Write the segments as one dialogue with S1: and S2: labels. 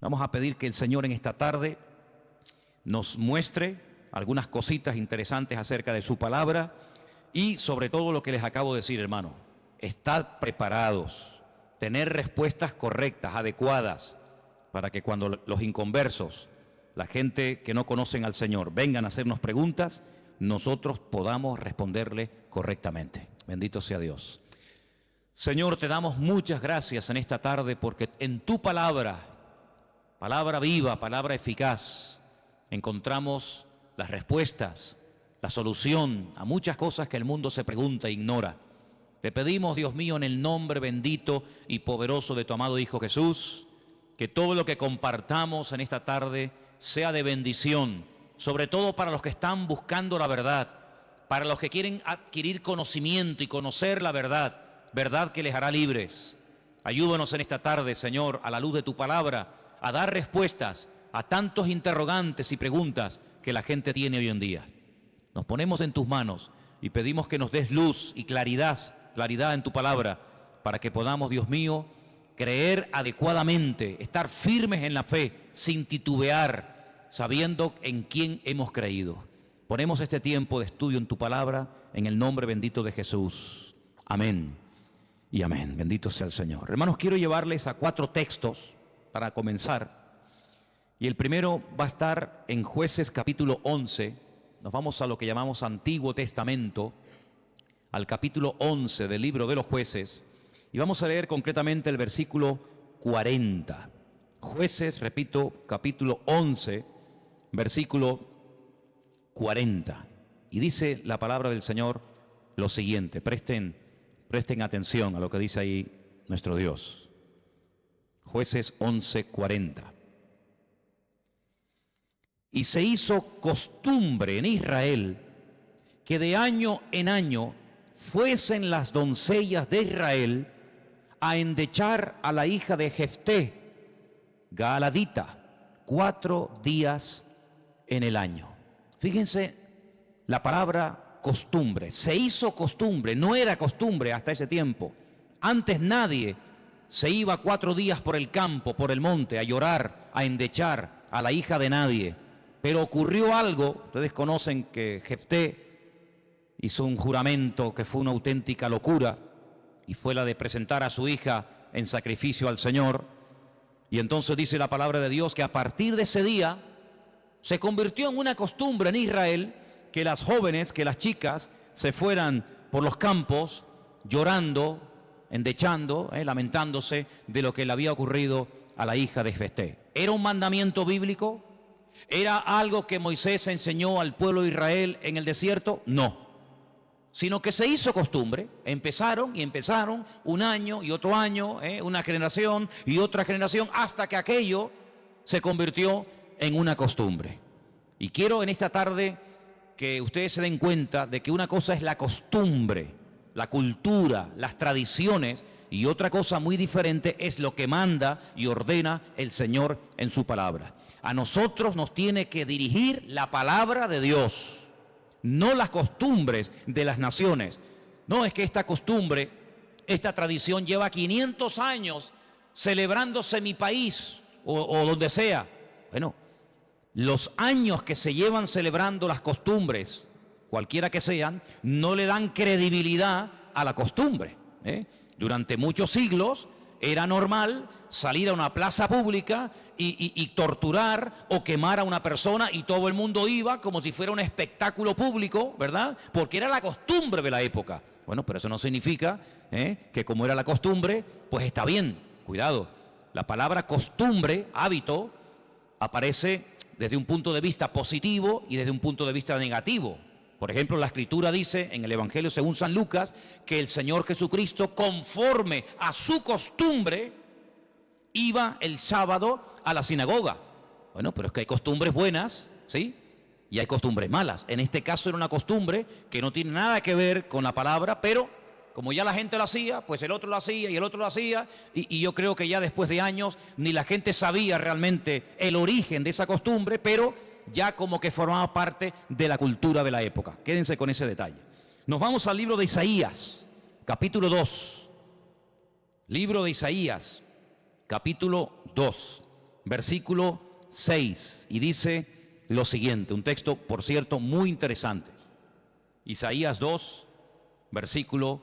S1: Vamos a pedir que el Señor en esta tarde nos muestre algunas cositas interesantes acerca de su palabra y sobre todo lo que les acabo de decir, hermano. Estad preparados, tener respuestas correctas, adecuadas, para que cuando los inconversos, la gente que no conocen al Señor, vengan a hacernos preguntas, nosotros podamos responderle correctamente. Bendito sea Dios. Señor, te damos muchas gracias en esta tarde porque en tu palabra, palabra viva, palabra eficaz, encontramos las respuestas, la solución a muchas cosas que el mundo se pregunta e ignora. Te pedimos, Dios mío, en el nombre bendito y poderoso de tu amado Hijo Jesús, que todo lo que compartamos en esta tarde sea de bendición, sobre todo para los que están buscando la verdad, para los que quieren adquirir conocimiento y conocer la verdad, verdad que les hará libres. Ayúdanos en esta tarde, Señor, a la luz de tu palabra, a dar respuestas a tantos interrogantes y preguntas que la gente tiene hoy en día. Nos ponemos en tus manos y pedimos que nos des luz y claridad en tu palabra, para que podamos, Dios mío, creer adecuadamente, estar firmes en la fe, sin titubear, sabiendo en quién hemos creído. Ponemos este tiempo de estudio en tu palabra, en el nombre bendito de Jesús. Amén y amén. Bendito sea el Señor. Hermanos, quiero llevarles a 4 textos para comenzar. Y el primero va a estar en Jueces capítulo 11. Nos vamos a lo que llamamos Antiguo Testamento, al capítulo 11 del libro de los Jueces. Y vamos a leer concretamente el versículo 40. Jueces, repito, capítulo 11, versículo 40. Y dice la palabra del Señor lo siguiente. Presten atención a lo que dice ahí nuestro Dios. Jueces 11, 40. Y se hizo costumbre en Israel que de año en año fuesen las doncellas de Israel a endechar a la hija de Jefté, Gaaladita, 4 días en el año. Fíjense la palabra costumbre. Se hizo costumbre, no era costumbre hasta ese tiempo. Antes nadie se iba 4 días por el campo, por el monte, a llorar, a endechar a la hija de nadie. Pero ocurrió algo. Ustedes conocen que Jefté hizo un juramento que fue una auténtica locura, y fue la de presentar a su hija en sacrificio al Señor. Y entonces dice la palabra de Dios que a partir de ese día se convirtió en una costumbre en Israel que las jóvenes, que las chicas se fueran por los campos llorando, endechando, lamentándose de lo que le había ocurrido a la hija de Jefté. ¿Era un mandamiento bíblico? ¿Era algo que Moisés enseñó al pueblo de Israel en el desierto? No. Sino que se hizo costumbre. Empezaron un año y otro año, una generación y otra generación, hasta que aquello se convirtió en una costumbre. Y quiero en esta tarde que ustedes se den cuenta de que una cosa es la costumbre, la cultura, las tradiciones, y otra cosa muy diferente es lo que manda y ordena el Señor en su palabra. A nosotros nos tiene que dirigir la palabra de Dios, no las costumbres de las naciones. No es que esta costumbre, esta tradición lleva 500 años celebrándose en mi país o donde sea. Bueno, los años que se llevan celebrando las costumbres, cualquiera que sean, no le dan credibilidad a la costumbre. Durante muchos siglos era normal salir a una plaza pública y torturar o quemar a una persona, y todo el mundo iba como si fuera un espectáculo público, ¿verdad? Porque era la costumbre de la época. Bueno, pero eso no significa que como era la costumbre, pues está bien. Cuidado, la palabra costumbre, hábito, aparece desde un punto de vista positivo y desde un punto de vista negativo. Por ejemplo, la Escritura dice en el Evangelio según San Lucas que el Señor Jesucristo, conforme a su costumbre, iba el sábado a la sinagoga. Bueno, pero es que hay costumbres buenas, ¿sí? Y hay costumbres malas. En este caso era una costumbre que no tiene nada que ver con la palabra, pero como ya la gente lo hacía, pues el otro lo hacía y el otro lo hacía, y yo creo que ya después de años ni la gente sabía realmente el origen de esa costumbre, pero ya como que formaba parte de la cultura de la época. Quédense con ese detalle. Nos vamos al libro de Isaías, capítulo 2. Libro de Isaías, capítulo 2, versículo 6, y dice lo siguiente, un texto, por cierto, muy interesante. Isaías 2, versículo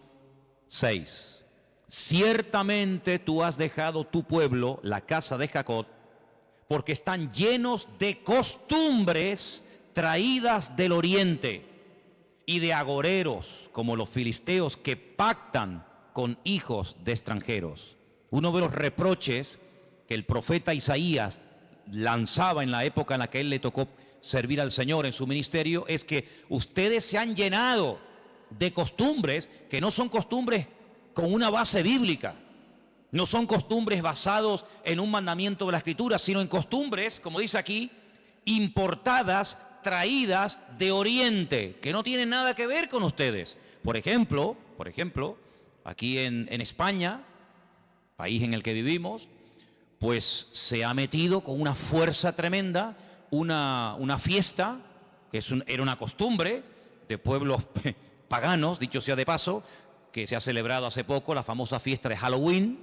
S1: 6. Ciertamente tú has dejado tu pueblo, la casa de Jacob, porque están llenos de costumbres traídas del oriente y de agoreros, como los filisteos que pactan con hijos de extranjeros. Uno de los reproches que el profeta Isaías lanzaba en la época en la que él le tocó servir al Señor en su ministerio es que ustedes se han llenado de costumbres que no son costumbres con una base bíblica, no son costumbres basados en un mandamiento de la Escritura, sino en costumbres, como dice aquí, importadas, traídas de Oriente, que no tienen nada que ver con ustedes. Por ejemplo, aquí en España, país en el que vivimos, pues se ha metido con una fuerza tremenda una fiesta, que era una costumbre de pueblos paganos, dicho sea de paso, que se ha celebrado hace poco, la famosa fiesta de Halloween,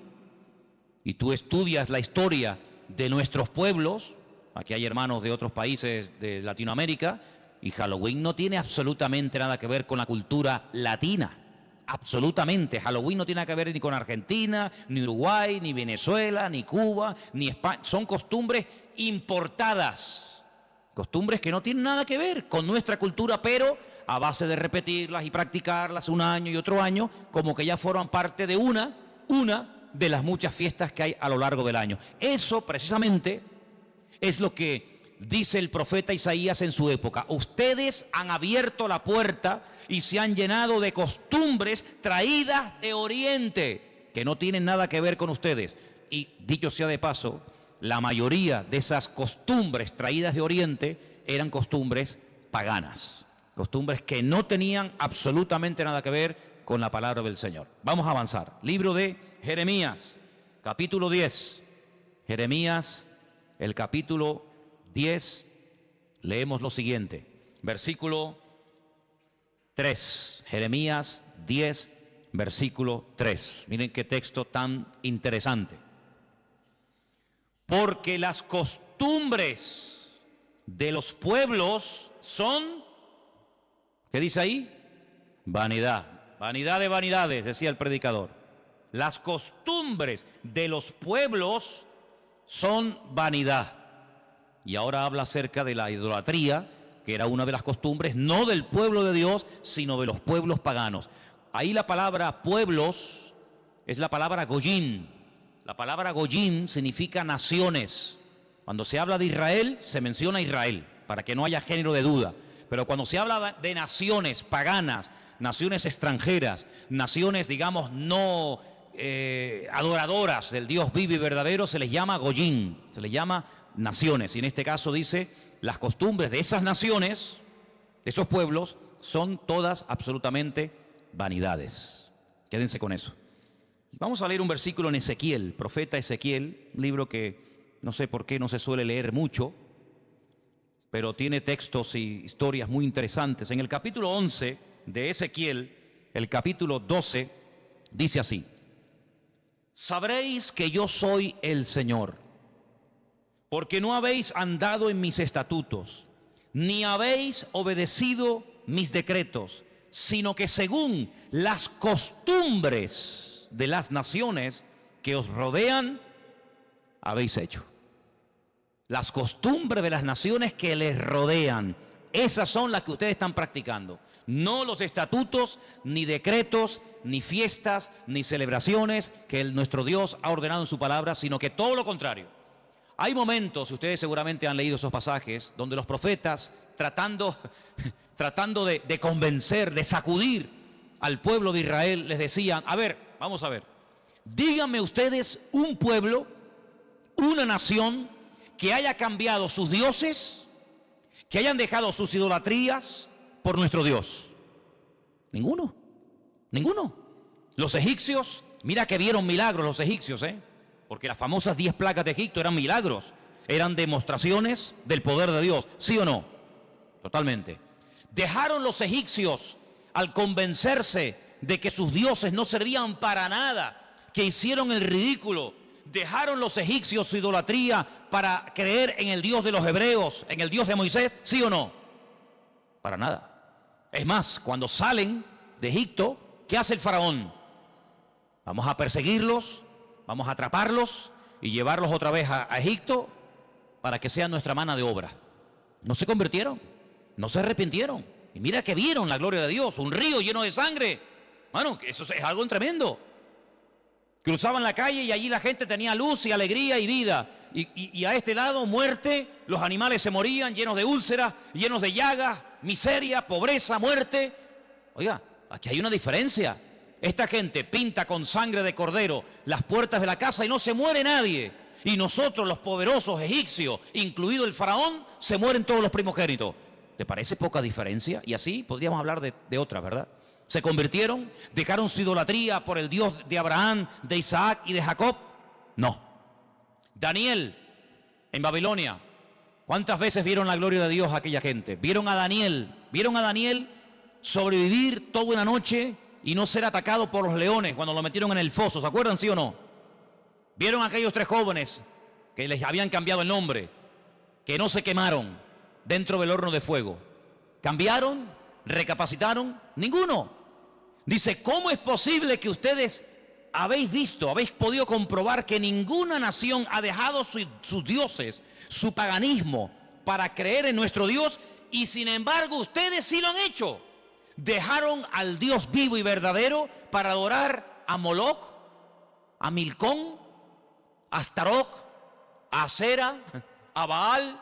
S1: y tú estudias la historia de nuestros pueblos, aquí hay hermanos de otros países de Latinoamérica, y Halloween no tiene absolutamente nada que ver con la cultura latina. Absolutamente. Halloween no tiene nada que ver ni con Argentina, ni Uruguay, ni Venezuela, ni Cuba, ni España. Son costumbres importadas. Costumbres que no tienen nada que ver con nuestra cultura, pero a base de repetirlas y practicarlas un año y otro año, como que ya forman parte de una de las muchas fiestas que hay a lo largo del año. Eso precisamente es lo que dice el profeta Isaías en su época. Ustedes han abierto la puerta y se han llenado de costumbres traídas de Oriente, que no tienen nada que ver con ustedes. Y dicho sea de paso, la mayoría de esas costumbres traídas de Oriente eran costumbres paganas, costumbres que no tenían absolutamente nada que ver con la palabra del Señor. Vamos a avanzar. Libro de Jeremías, capítulo 10. Jeremías, el capítulo 10, leemos lo siguiente, versículo 3, Jeremías 10, versículo 3. Miren qué texto tan interesante. Porque las costumbres de los pueblos son, ¿qué dice ahí? Vanidad. Vanidad de vanidades, decía el predicador. Las costumbres de los pueblos son vanidad. Y ahora habla acerca de la idolatría, que era una de las costumbres, no del pueblo de Dios, sino de los pueblos paganos. Ahí la palabra pueblos es la palabra goyim. La palabra goyim significa naciones. Cuando se habla de Israel, se menciona Israel, para que no haya género de duda. Pero cuando se habla de naciones paganas, naciones extranjeras, naciones, digamos, no adoradoras del Dios vivo y verdadero, se les llama goyim, se les llama naciones. Y en este caso dice, las costumbres de esas naciones, de esos pueblos, son todas absolutamente vanidades. Quédense con eso. Vamos a leer un versículo en Ezequiel, profeta Ezequiel, un libro que no sé por qué no se suele leer mucho, pero tiene textos y historias muy interesantes. En el capítulo 11 de Ezequiel, el capítulo 12, dice así: sabréis que yo soy el Señor, porque no habéis andado en mis estatutos, ni habéis obedecido mis decretos, sino que según las costumbres de las naciones que os rodean, habéis hecho. Las costumbres de las naciones que les rodean, esas son las que ustedes están practicando. No los estatutos, ni decretos, ni fiestas, ni celebraciones que nuestro Dios ha ordenado en su palabra, sino que todo lo contrario. Hay momentos, ustedes seguramente han leído esos pasajes, donde los profetas, tratando de convencer, de sacudir al pueblo de Israel, les decían: a ver, vamos a ver, díganme ustedes un pueblo, una nación que haya cambiado sus dioses, que hayan dejado sus idolatrías por nuestro Dios. Ninguno. Los egipcios, mira que vieron milagros los egipcios, porque las famosas 10 plagas de Egipto eran milagros, eran demostraciones del poder de Dios, ¿sí o no? Totalmente. Dejaron los egipcios, al convencerse de que sus dioses no servían para nada, que hicieron el ridículo, ¿Dejaron los egipcios su idolatría para creer en el Dios de los hebreos, en el Dios de Moisés? ¿Sí o no? Para nada. Es más, cuando salen de Egipto, ¿qué hace el faraón? Vamos a perseguirlos, vamos a atraparlos y llevarlos otra vez a Egipto para que sean nuestra mano de obra. No se convirtieron, no se arrepintieron. Y mira que vieron la gloria de Dios, un río lleno de sangre. Bueno, eso es algo tremendo. Cruzaban la calle y allí la gente tenía luz y alegría y vida. Y a este lado, muerte, los animales se morían llenos de úlceras, llenos de llagas, miseria, pobreza, muerte. Oiga, aquí hay una diferencia. Esta gente pinta con sangre de cordero las puertas de la casa y no se muere nadie. Y nosotros, los poderosos egipcios, incluido el faraón, se mueren todos los primogénitos. ¿Te parece poca diferencia? Y así podríamos hablar de otras, ¿verdad? ¿Se convirtieron? ¿Dejaron su idolatría por el Dios de Abraham, de Isaac y de Jacob? No. Daniel, en Babilonia, ¿cuántas veces vieron la gloria de Dios a aquella gente? Vieron a Daniel sobrevivir toda una noche y no ser atacado por los leones cuando lo metieron en el foso. ¿Se acuerdan, sí o no? Vieron a aquellos 3 jóvenes que les habían cambiado el nombre, que no se quemaron dentro del horno de fuego. ¿Cambiaron? ¿Recapacitaron? Ninguno. Dice, ¿cómo es posible que ustedes habéis podido comprobar que ninguna nación ha dejado sus dioses, su paganismo, para creer en nuestro Dios, y sin embargo ustedes sí lo han hecho? Dejaron al Dios vivo y verdadero para adorar a Moloch, a Milcón, a Astaroth, a Acera, a Baal.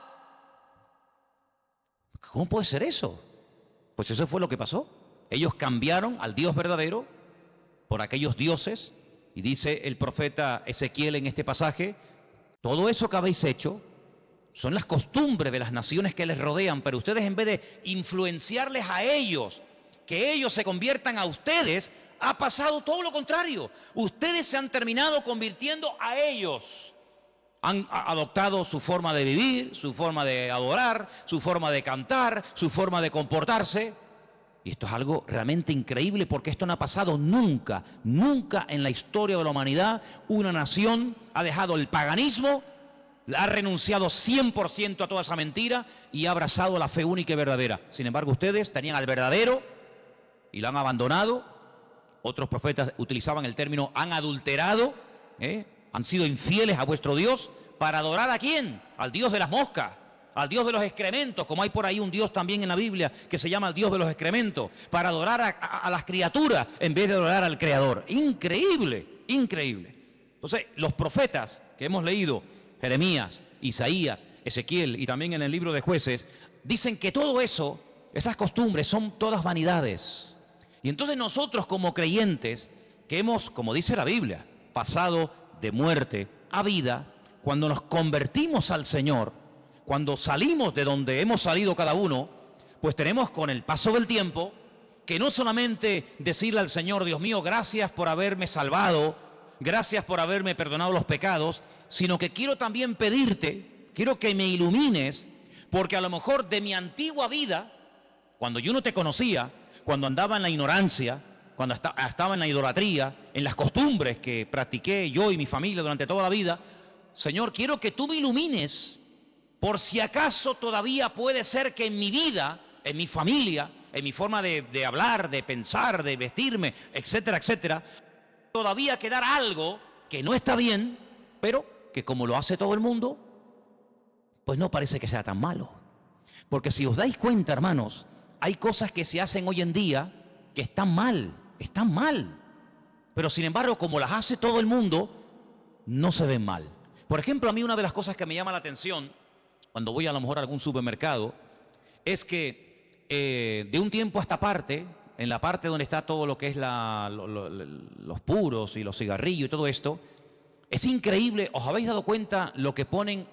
S1: ¿Cómo puede ser eso? Pues eso fue lo que pasó. Ellos cambiaron al Dios verdadero por aquellos dioses. Y dice el profeta Ezequiel en este pasaje, todo eso que habéis hecho son las costumbres de las naciones que les rodean, pero ustedes, en vez de influenciarles a ellos, que ellos se conviertan a ustedes, ha pasado todo lo contrario. Ustedes se han terminado convirtiendo a ellos. Han adoptado su forma de vivir, su forma de adorar, su forma de cantar, su forma de comportarse. Y esto es algo realmente increíble, porque esto no ha pasado nunca, nunca en la historia de la humanidad. Una nación ha dejado el paganismo, ha renunciado 100% a toda esa mentira y ha abrazado la fe única y verdadera. Sin embargo, ustedes tenían al verdadero y lo han abandonado. Otros profetas utilizaban el término han adulterado, han sido infieles a vuestro Dios. ¿Para adorar a quién? Al Dios de las moscas, al Dios de los excrementos, como hay por ahí un Dios también en la Biblia que se llama el Dios de los excrementos, para adorar a las criaturas en vez de adorar al Creador. Increíble, increíble. Entonces, los profetas que hemos leído, Jeremías, Isaías, Ezequiel y también en el libro de Jueces, dicen que todo eso, esas costumbres son todas vanidades. Y entonces nosotros como creyentes, que hemos, como dice la Biblia, pasado de muerte a vida, cuando nos convertimos al Señor, cuando salimos de donde hemos salido cada uno, pues tenemos con el paso del tiempo que no solamente decirle al Señor, Dios mío, gracias por haberme salvado, gracias por haberme perdonado los pecados, sino que quiero también pedirte, quiero que me ilumines, porque a lo mejor de mi antigua vida, cuando yo no te conocía, cuando andaba en la ignorancia, cuando estaba en la idolatría, en las costumbres que practiqué yo y mi familia durante toda la vida, Señor, quiero que tú me ilumines, por si acaso todavía puede ser que en mi vida, en mi familia, en mi forma de hablar, de pensar, de vestirme, etcétera, etcétera, todavía quedara algo que no está bien, pero que como lo hace todo el mundo, pues no parece que sea tan malo. Porque si os dais cuenta, hermanos, hay cosas que se hacen hoy en día que están mal, pero sin embargo, como las hace todo el mundo, no se ven mal. Por ejemplo, a mí una de las cosas que me llama la atención cuando voy a lo mejor a algún supermercado es que de un tiempo a esta parte, en la parte donde está todo lo que es los puros y los cigarrillos y todo esto, es increíble. ¿Os habéis dado cuenta lo que ponen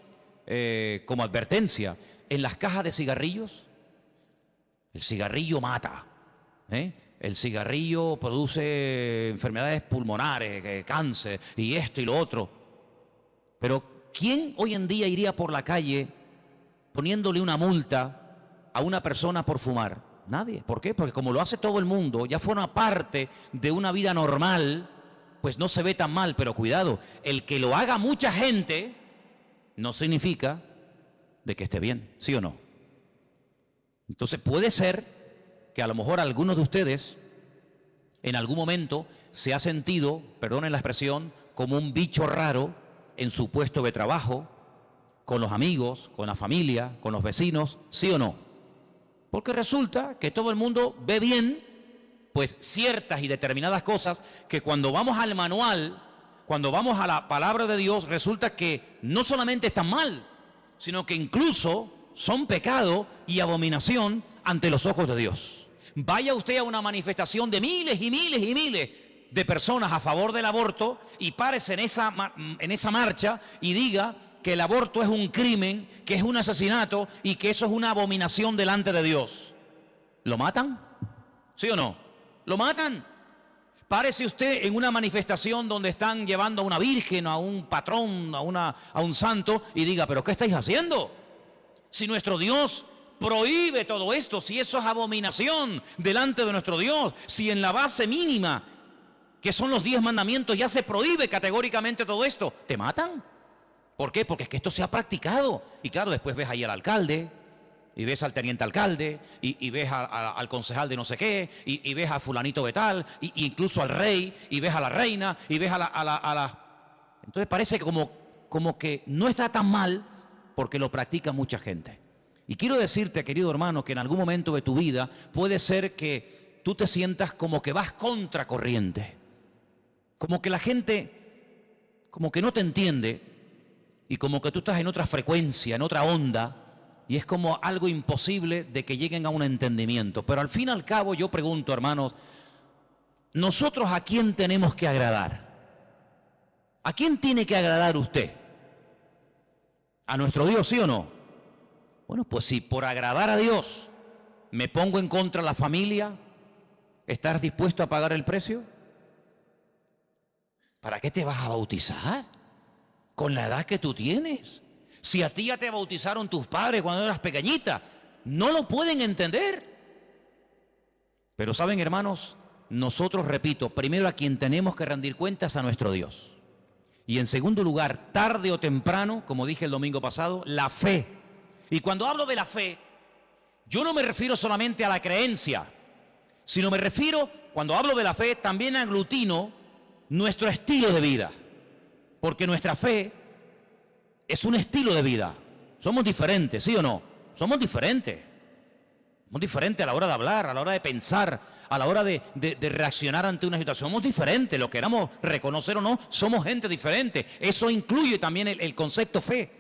S1: como advertencia en las cajas de cigarrillos? El cigarrillo mata, el cigarrillo produce enfermedades pulmonares, cáncer y esto y lo otro. Pero ¿quién hoy en día iría por la calle poniéndole una multa a una persona por fumar? Nadie. ¿Por qué? Porque como lo hace todo el mundo, ya forma parte de una vida normal, pues no se ve tan mal, pero cuidado, el que lo haga mucha gente no significa de que esté bien, ¿sí o no? Entonces puede ser que a lo mejor algunos de ustedes en algún momento se ha sentido, perdonen la expresión, como un bicho raro en su puesto de trabajo, con los amigos, con la familia, con los vecinos, ¿sí o no? Porque resulta que todo el mundo ve bien, pues ciertas y determinadas cosas que cuando vamos al manual, cuando vamos a la palabra de Dios, resulta que no solamente están mal, sino que incluso son pecado y abominación ante los ojos de Dios. Vaya usted a una manifestación de miles y miles y miles de personas a favor del aborto y párese en esa marcha y diga que el aborto es un crimen, que es un asesinato y que eso es una abominación delante de Dios. ¿Lo matan? ¿Sí o no? ¿Lo matan? Párese usted en una manifestación donde están llevando a una virgen, a un patrón, a un santo y diga, ¿pero qué estáis haciendo? Si nuestro Dios prohíbe todo esto, si eso es abominación delante de nuestro Dios, si en la base mínima, que son los 10 mandamientos, ya se prohíbe categóricamente todo esto, ¿te matan? ¿Por qué? Porque es que esto se ha practicado. Y claro, después ves ahí al alcalde, y ves al teniente alcalde, y ves al concejal de no sé qué, y ves a fulanito de tal, y incluso al rey, y ves a la reina, y ves a la... Entonces parece como que no está tan mal porque lo practica mucha gente. Y quiero decirte, querido hermano, que en algún momento de tu vida puede ser que tú te sientas como que vas contra corriente, como que la gente como que no te entiende y como que tú estás en otra frecuencia, en otra onda, y es como algo imposible de que lleguen a un entendimiento. Pero al fin y al cabo yo pregunto, hermanos, ¿nosotros a quién tenemos que agradar? ¿A quién tiene que agradar usted? ¿A nuestro Dios, sí o no? Bueno, pues si por agradar a Dios me pongo en contra de la familia, ¿estás dispuesto a pagar el precio? ¿Para qué te vas a bautizar? Con la edad que tú tienes. Si a ti ya te bautizaron tus padres cuando eras pequeñita, no lo pueden entender. Pero saben, hermanos, nosotros, repito, primero a quien tenemos que rendir cuentas a nuestro Dios. Y en segundo lugar, tarde o temprano, como dije el domingo pasado, la fe. Y cuando hablo de la fe, yo no me refiero solamente a la creencia, sino me refiero, cuando hablo de la fe, también aglutino nuestro estilo de vida. Porque nuestra fe es un estilo de vida. Somos diferentes, ¿sí o no? Somos diferentes. Somos diferentes a la hora de hablar, a la hora de pensar, a la hora de reaccionar ante una situación. Somos diferentes, lo queramos reconocer o no, somos gente diferente. Eso incluye también el concepto fe.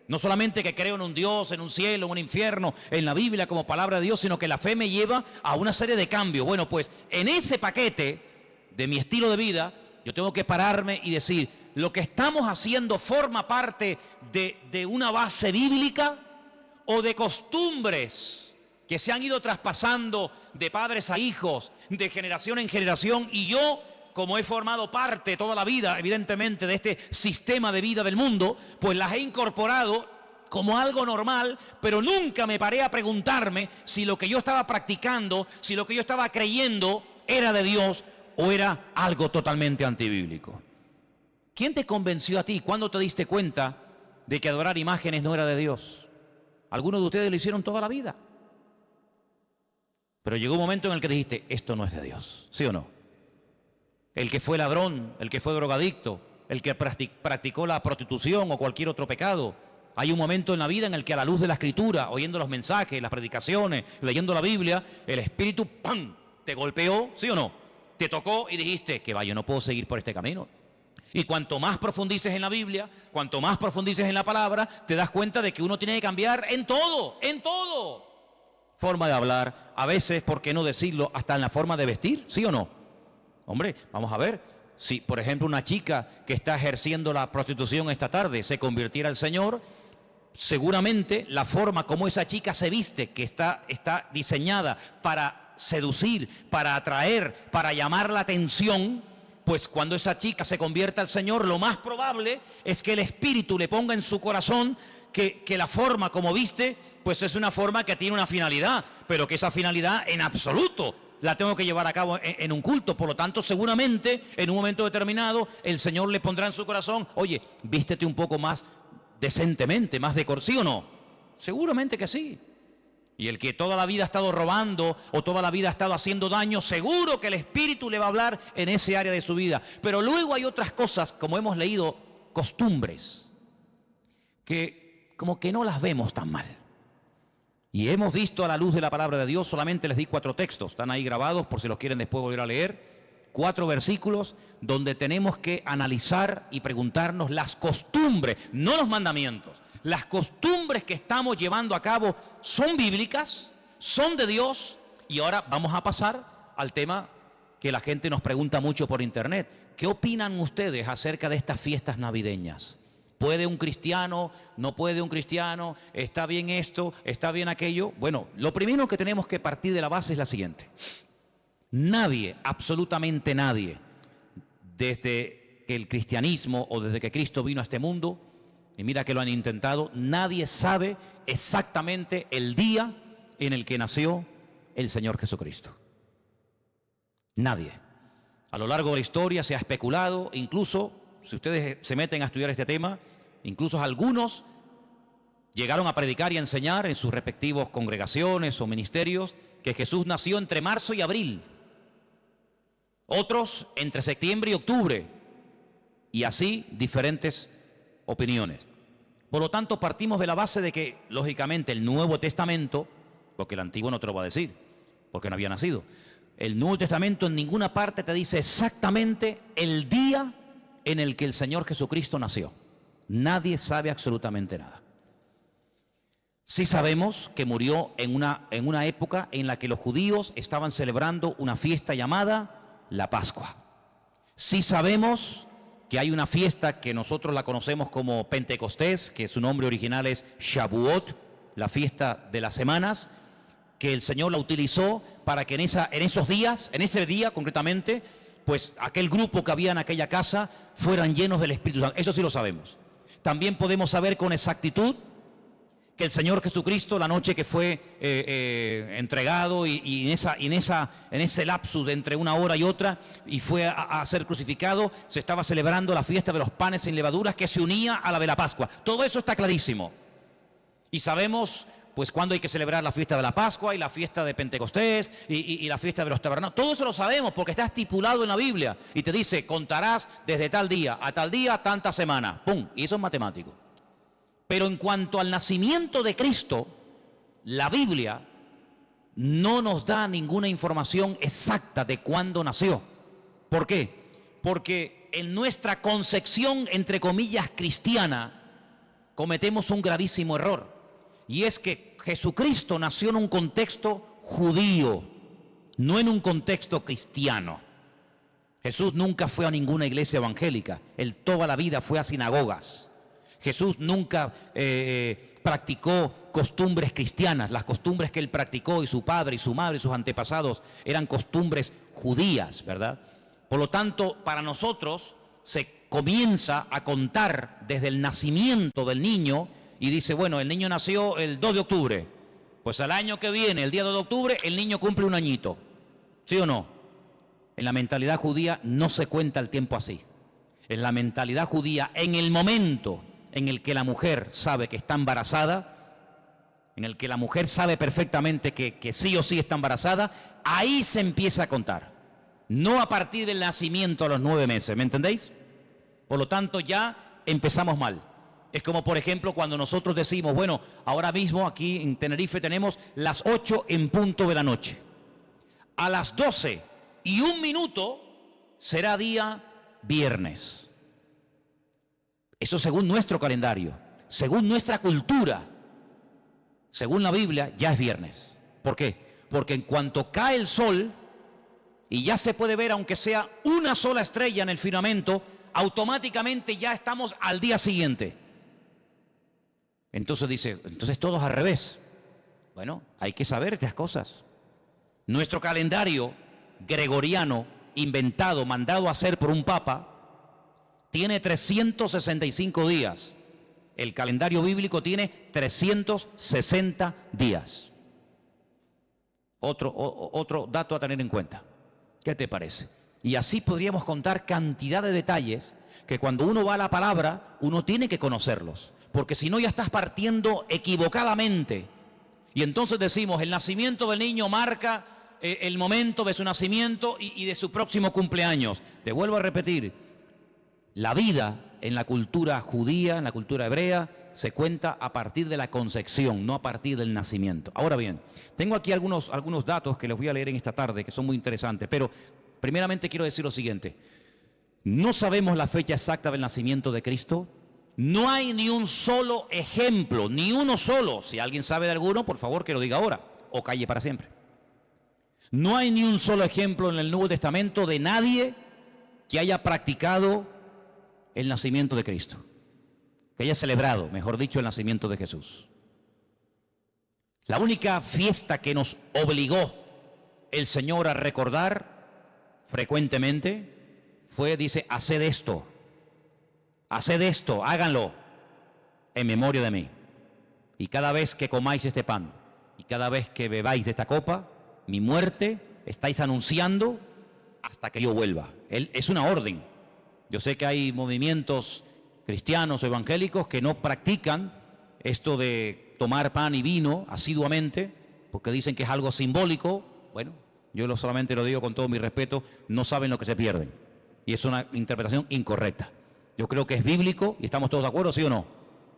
S1: No solamente que creo en un Dios, en un cielo, en un infierno, en la Biblia como palabra de Dios, sino que la fe me lleva a una serie de cambios. Bueno, pues en ese paquete de mi estilo de vida, yo tengo que pararme y decir, ¿lo que estamos haciendo forma parte de una base bíblica o de costumbres que se han ido traspasando de padres a hijos, de generación en generación? Y yo, como he formado parte toda la vida, evidentemente, de este sistema de vida del mundo, pues las he incorporado como algo normal, pero nunca me paré a preguntarme si lo que yo estaba practicando, si lo que yo estaba creyendo era de Dios o era algo totalmente antibíblico. ¿Quién te convenció a ti? ¿Cuándo te diste cuenta de que adorar imágenes no era de Dios? Algunos de ustedes lo hicieron toda la vida. Pero llegó un momento en el que dijiste, esto no es de Dios, ¿sí o no? El que fue ladrón, el que fue drogadicto, el que practicó la prostitución o cualquier otro pecado. Hay un momento en la vida en el que a la luz de la Escritura, oyendo los mensajes, las predicaciones, leyendo la Biblia, el Espíritu, ¡pam!, te golpeó, ¿sí o no? Te tocó y dijiste, que va, yo no puedo seguir por este camino. Y cuanto más profundices en la Biblia, cuanto más profundices en la palabra, te das cuenta de que uno tiene que cambiar en todo, en todo. Forma de hablar, a veces, ¿por qué no decirlo?, hasta en la forma de vestir, ¿sí o no? Hombre, vamos a ver, si por ejemplo una chica que está ejerciendo la prostitución esta tarde se convirtiera al Señor, seguramente la forma como esa chica se viste, que está diseñada para seducir, para atraer, para llamar la atención, pues cuando esa chica se convierta al Señor, lo más probable es que el Espíritu le ponga en su corazón que la forma como viste, pues es una forma que tiene una finalidad, pero que esa finalidad en absoluto la tengo que llevar a cabo en un culto. Por lo tanto, seguramente, en un momento determinado, el Señor le pondrá en su corazón, oye, vístete un poco más decentemente, más ¿sí o no? Seguramente que sí. Y el que toda la vida ha estado robando o toda la vida ha estado haciendo daño, seguro que el Espíritu le va a hablar en ese área de su vida. Pero luego hay otras cosas, como hemos leído, costumbres, que como que no las vemos tan mal. Y hemos visto a la luz de la palabra de Dios, solamente les di 4 textos, están ahí grabados por si los quieren después volver a leer, 4 versículos donde tenemos que analizar y preguntarnos las costumbres, no los mandamientos. Las costumbres que estamos llevando a cabo son bíblicas, son de Dios. Y ahora vamos a pasar al tema que la gente nos pregunta mucho por internet. ¿Qué opinan ustedes acerca de estas fiestas navideñas? ¿Puede un cristiano? ¿No puede un cristiano? ¿Está bien esto? ¿Está bien aquello? Bueno, lo primero que tenemos que partir de la base es la siguiente. Nadie, absolutamente nadie, desde que el cristianismo o desde que Cristo vino a este mundo, y mira que lo han intentado, nadie sabe exactamente el día en el que nació el Señor Jesucristo. Nadie. A lo largo de la historia se ha especulado, incluso, si ustedes se meten a estudiar este tema, incluso algunos llegaron a predicar y a enseñar en sus respectivos congregaciones o ministerios que Jesús nació entre marzo y abril. Otros entre septiembre y octubre. Y así diferentes opiniones. Por lo tanto, partimos de la base de que, lógicamente, el Nuevo Testamento, porque el Antiguo no te lo va a decir, porque no había nacido, el Nuevo Testamento en ninguna parte te dice exactamente el día en el que el Señor Jesucristo nació. Nadie sabe absolutamente nada. Sí sabemos que murió en una época en la que los judíos estaban celebrando una fiesta llamada la Pascua. Sí sabemos que hay una fiesta que nosotros la conocemos como Pentecostés, que su nombre original es Shavuot, la fiesta de las semanas, que el Señor la utilizó para que en esos días, en ese día concretamente, pues aquel grupo que había en aquella casa fueran llenos del Espíritu Santo. Eso sí lo sabemos. También podemos saber con exactitud que el Señor Jesucristo, la noche que fue entregado y en ese lapsus de entre una hora y otra, y fue a ser crucificado, se estaba celebrando la fiesta de los panes sin levaduras, que se unía a la de la Pascua. Todo eso está clarísimo. Y sabemos pues cuándo hay que celebrar la fiesta de la Pascua y la fiesta de Pentecostés y la fiesta de los tabernáculos. Todo eso lo sabemos porque está estipulado en la Biblia. Y te dice, contarás desde tal día, tanta semana. ¡Pum! Y eso es matemático. Pero en cuanto al nacimiento de Cristo, la Biblia no nos da ninguna información exacta de cuándo nació. ¿Por qué? Porque en nuestra concepción, entre comillas, cristiana, cometemos un gravísimo error. Y es que Jesucristo nació en un contexto judío, no en un contexto cristiano. Jesús nunca fue a ninguna iglesia evangélica, él toda la vida fue a sinagogas. Jesús nunca practicó costumbres cristianas. Las costumbres que él practicó, y su padre y su madre y sus antepasados, eran costumbres judías, ¿verdad? Por lo tanto, para nosotros se comienza a contar desde el nacimiento del niño y dice, bueno, el niño nació el 2 de octubre. Pues al año que viene, el día 2 de octubre, el niño cumple un añito. ¿Sí o no? En la mentalidad judía no se cuenta el tiempo así. En la mentalidad judía, en el momento en el que la mujer sabe que está embarazada, en el que la mujer sabe perfectamente que sí o sí está embarazada, ahí se empieza a contar. No a partir del nacimiento a los 9 meses, ¿me entendéis? Por lo tanto, ya empezamos mal. Es como, por ejemplo, cuando nosotros decimos, bueno, ahora mismo aquí en Tenerife tenemos las 8 en punto de la noche. A las 12:01 será día viernes. Eso según nuestro calendario, según nuestra cultura, según la Biblia, ya es viernes. ¿Por qué? Porque en cuanto cae el sol y ya se puede ver, aunque sea una sola estrella en el firmamento, automáticamente ya estamos al día siguiente. Entonces dice, entonces todo es al revés. Bueno, hay que saber estas cosas. Nuestro calendario gregoriano, inventado, mandado a hacer por un papa, tiene 365 días. El calendario bíblico tiene 360 días. Otro dato a tener en cuenta. ¿Qué te parece? Y así podríamos contar cantidad de detalles que cuando uno va a la palabra, uno tiene que conocerlos. Porque si no, ya estás partiendo equivocadamente. Y entonces decimos, el nacimiento del niño marca el momento de su nacimiento y de su próximo cumpleaños. Te vuelvo a repetir, la vida en la cultura judía, en la cultura hebrea, se cuenta a partir de la concepción, no a partir del nacimiento. Ahora bien, tengo aquí algunos datos que les voy a leer en esta tarde, que son muy interesantes, pero primeramente quiero decir lo siguiente. No sabemos la fecha exacta del nacimiento de Cristo. No hay ni un solo ejemplo, ni uno solo. Si alguien sabe de alguno, por favor que lo diga ahora, o calle para siempre. No hay ni un solo ejemplo en el Nuevo Testamento de nadie que haya practicado el nacimiento de Cristo, que haya celebrado, mejor dicho, el nacimiento de Jesús. La única fiesta que nos obligó el Señor a recordar frecuentemente fue, dice, haced esto, háganlo en memoria de mí. Y cada vez que comáis este pan y cada vez que bebáis de esta copa, mi muerte estáis anunciando hasta que yo vuelva. Es una orden. Yo sé que hay movimientos cristianos o evangélicos que no practican esto de tomar pan y vino asiduamente, porque dicen que es algo simbólico. Bueno, yo solamente lo digo con todo mi respeto, no saben lo que se pierden. Y es una interpretación incorrecta. Yo creo que es bíblico y estamos todos de acuerdo, ¿sí o no?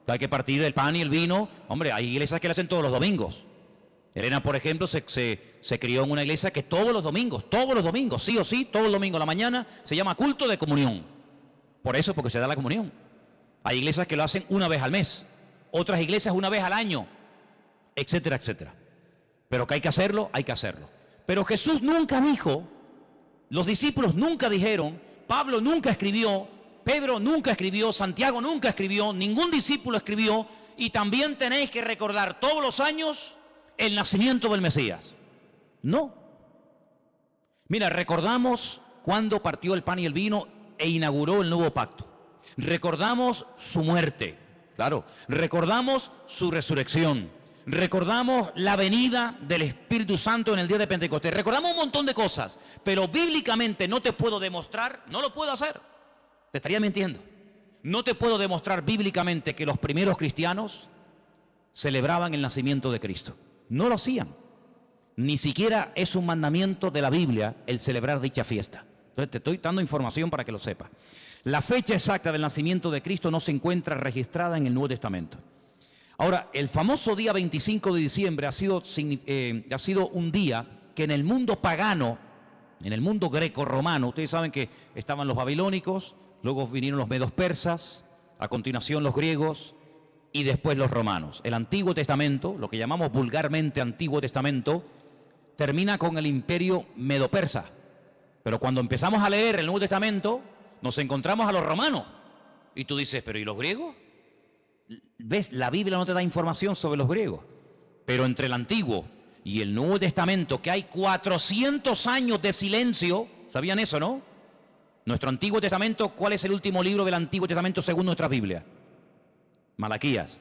S1: Hay que partir el pan y el vino. Hombre, hay iglesias que lo hacen todos los domingos. Elena, por ejemplo, se crió en una iglesia que todos los domingos, sí o sí, todos los domingos a la mañana, se llama culto de comunión. Por eso, porque se da la comunión. Hay iglesias que lo hacen una vez al mes, otras iglesias una vez al año, etcétera, etcétera. Pero que hay que hacerlo, hay que hacerlo. Pero Jesús nunca dijo, los discípulos nunca dijeron, Pablo nunca escribió, Pedro nunca escribió, Santiago nunca escribió, ningún discípulo escribió, y también tenéis que recordar todos los años el nacimiento del Mesías. No. Mira, recordamos cuando partió el pan y el vino e inauguró el nuevo pacto. Recordamos su muerte, claro. Recordamos su resurrección. Recordamos la venida del Espíritu Santo en el día de Pentecostés. Recordamos un montón de cosas, pero bíblicamente no te puedo demostrar, no lo puedo hacer. Te estaría mintiendo. No te puedo demostrar bíblicamente que los primeros cristianos celebraban el nacimiento de Cristo. No lo hacían. Ni siquiera es un mandamiento de la Biblia el celebrar dicha fiesta. Entonces te estoy dando información para que lo sepas. La fecha exacta del nacimiento de Cristo no se encuentra registrada en el Nuevo Testamento. Ahora, el famoso día 25 de diciembre ha sido un día que en el mundo pagano, en el mundo greco-romano, ustedes saben que estaban los babilónicos, luego vinieron los medos persas, a continuación los griegos y después los romanos. El Antiguo Testamento, lo que llamamos vulgarmente Antiguo Testamento, termina con el imperio medo-persa. Pero cuando empezamos a leer el Nuevo Testamento, nos encontramos a los romanos. Y tú dices, ¿pero y los griegos? ¿Ves? La Biblia no te da información sobre los griegos. Pero entre el Antiguo y el Nuevo Testamento, que hay 400 años de silencio, ¿sabían eso, no? Nuestro Antiguo Testamento, ¿cuál es el último libro del Antiguo Testamento según nuestra Biblia? Malaquías.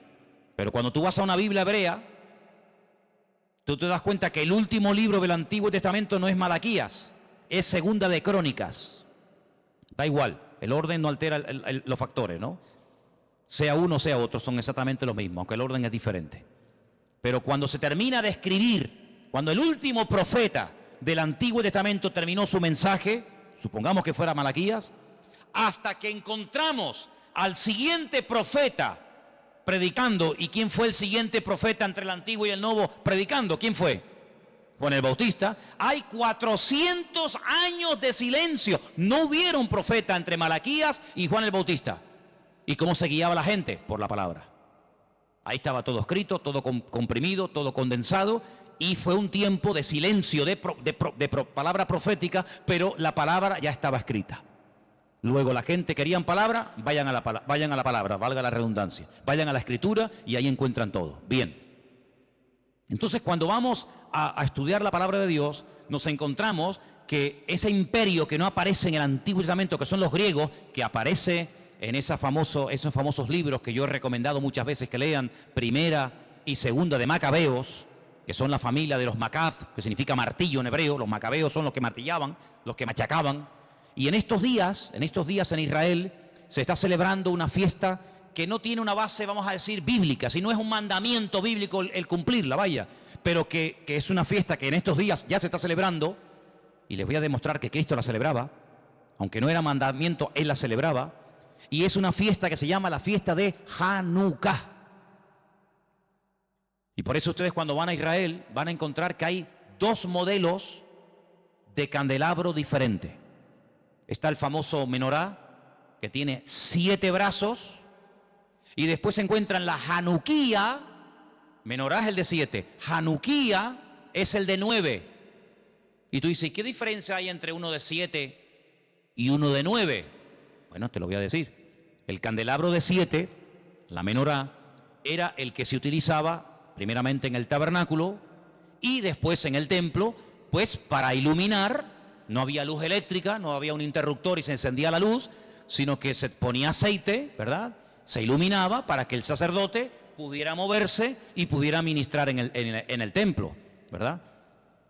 S1: Pero cuando tú vas a una Biblia hebrea, tú te das cuenta que el último libro del Antiguo Testamento no es Malaquías, es Segunda de Crónicas. Da igual, el orden no altera los factores, ¿no? Sea uno, sea otro, son exactamente lo mismo, aunque el orden es diferente. Pero cuando se termina de escribir, cuando el último profeta del Antiguo Testamento terminó su mensaje, supongamos que fuera Malaquías, hasta que encontramos al siguiente profeta predicando. ¿Y quién fue el siguiente profeta entre el Antiguo y el Nuevo predicando? ¿Quién fue? Juan el Bautista. Hay 400 años de silencio. No hubieron profeta entre Malaquías y Juan el Bautista. ¿Y cómo se guiaba la gente? Por la palabra. Ahí estaba todo escrito, todo comprimido, todo condensado, y fue un tiempo de silencio, de palabra profética, pero la palabra ya estaba escrita. Luego la gente querían palabra, vayan a la palabra, valga la redundancia, vayan a la escritura y ahí encuentran todo. Bien. Entonces cuando vamos a estudiar la palabra de Dios, nos encontramos que ese imperio que no aparece en el Antiguo Testamento, que son los griegos, que aparece en esos famosos libros que yo he recomendado muchas veces que lean, Primera y Segunda de Macabeos, que son la familia de los Macab, que significa martillo en hebreo. Los macabeos son los que martillaban, los que machacaban. Y en estos días en Israel se está celebrando una fiesta que no tiene una base, vamos a decir, bíblica, si no es un mandamiento bíblico el cumplirla, vaya, pero que es una fiesta que en estos días ya se está celebrando, y les voy a demostrar que Cristo la celebraba, aunque no era mandamiento, Él la celebraba, y es una fiesta que se llama la fiesta de Hanukkah. Y por eso ustedes cuando van a Israel van a encontrar que hay dos modelos de candelabro diferentes. Está el famoso menorá, que tiene 7 brazos, y después se encuentran la Hanukkía. Menorá es el de 7, Hanukkía es el de 9. Y tú dices, ¿qué diferencia hay entre uno de 7 y uno de 9? Bueno, te lo voy a decir. El candelabro de 7, la menorá, era el que se utilizaba primeramente en el tabernáculo y después en el templo, pues para iluminar. No había luz eléctrica, no había un interruptor y se encendía la luz, sino que se ponía aceite, ¿verdad? Se iluminaba para que el sacerdote pudiera moverse y pudiera ministrar en el templo, ¿verdad?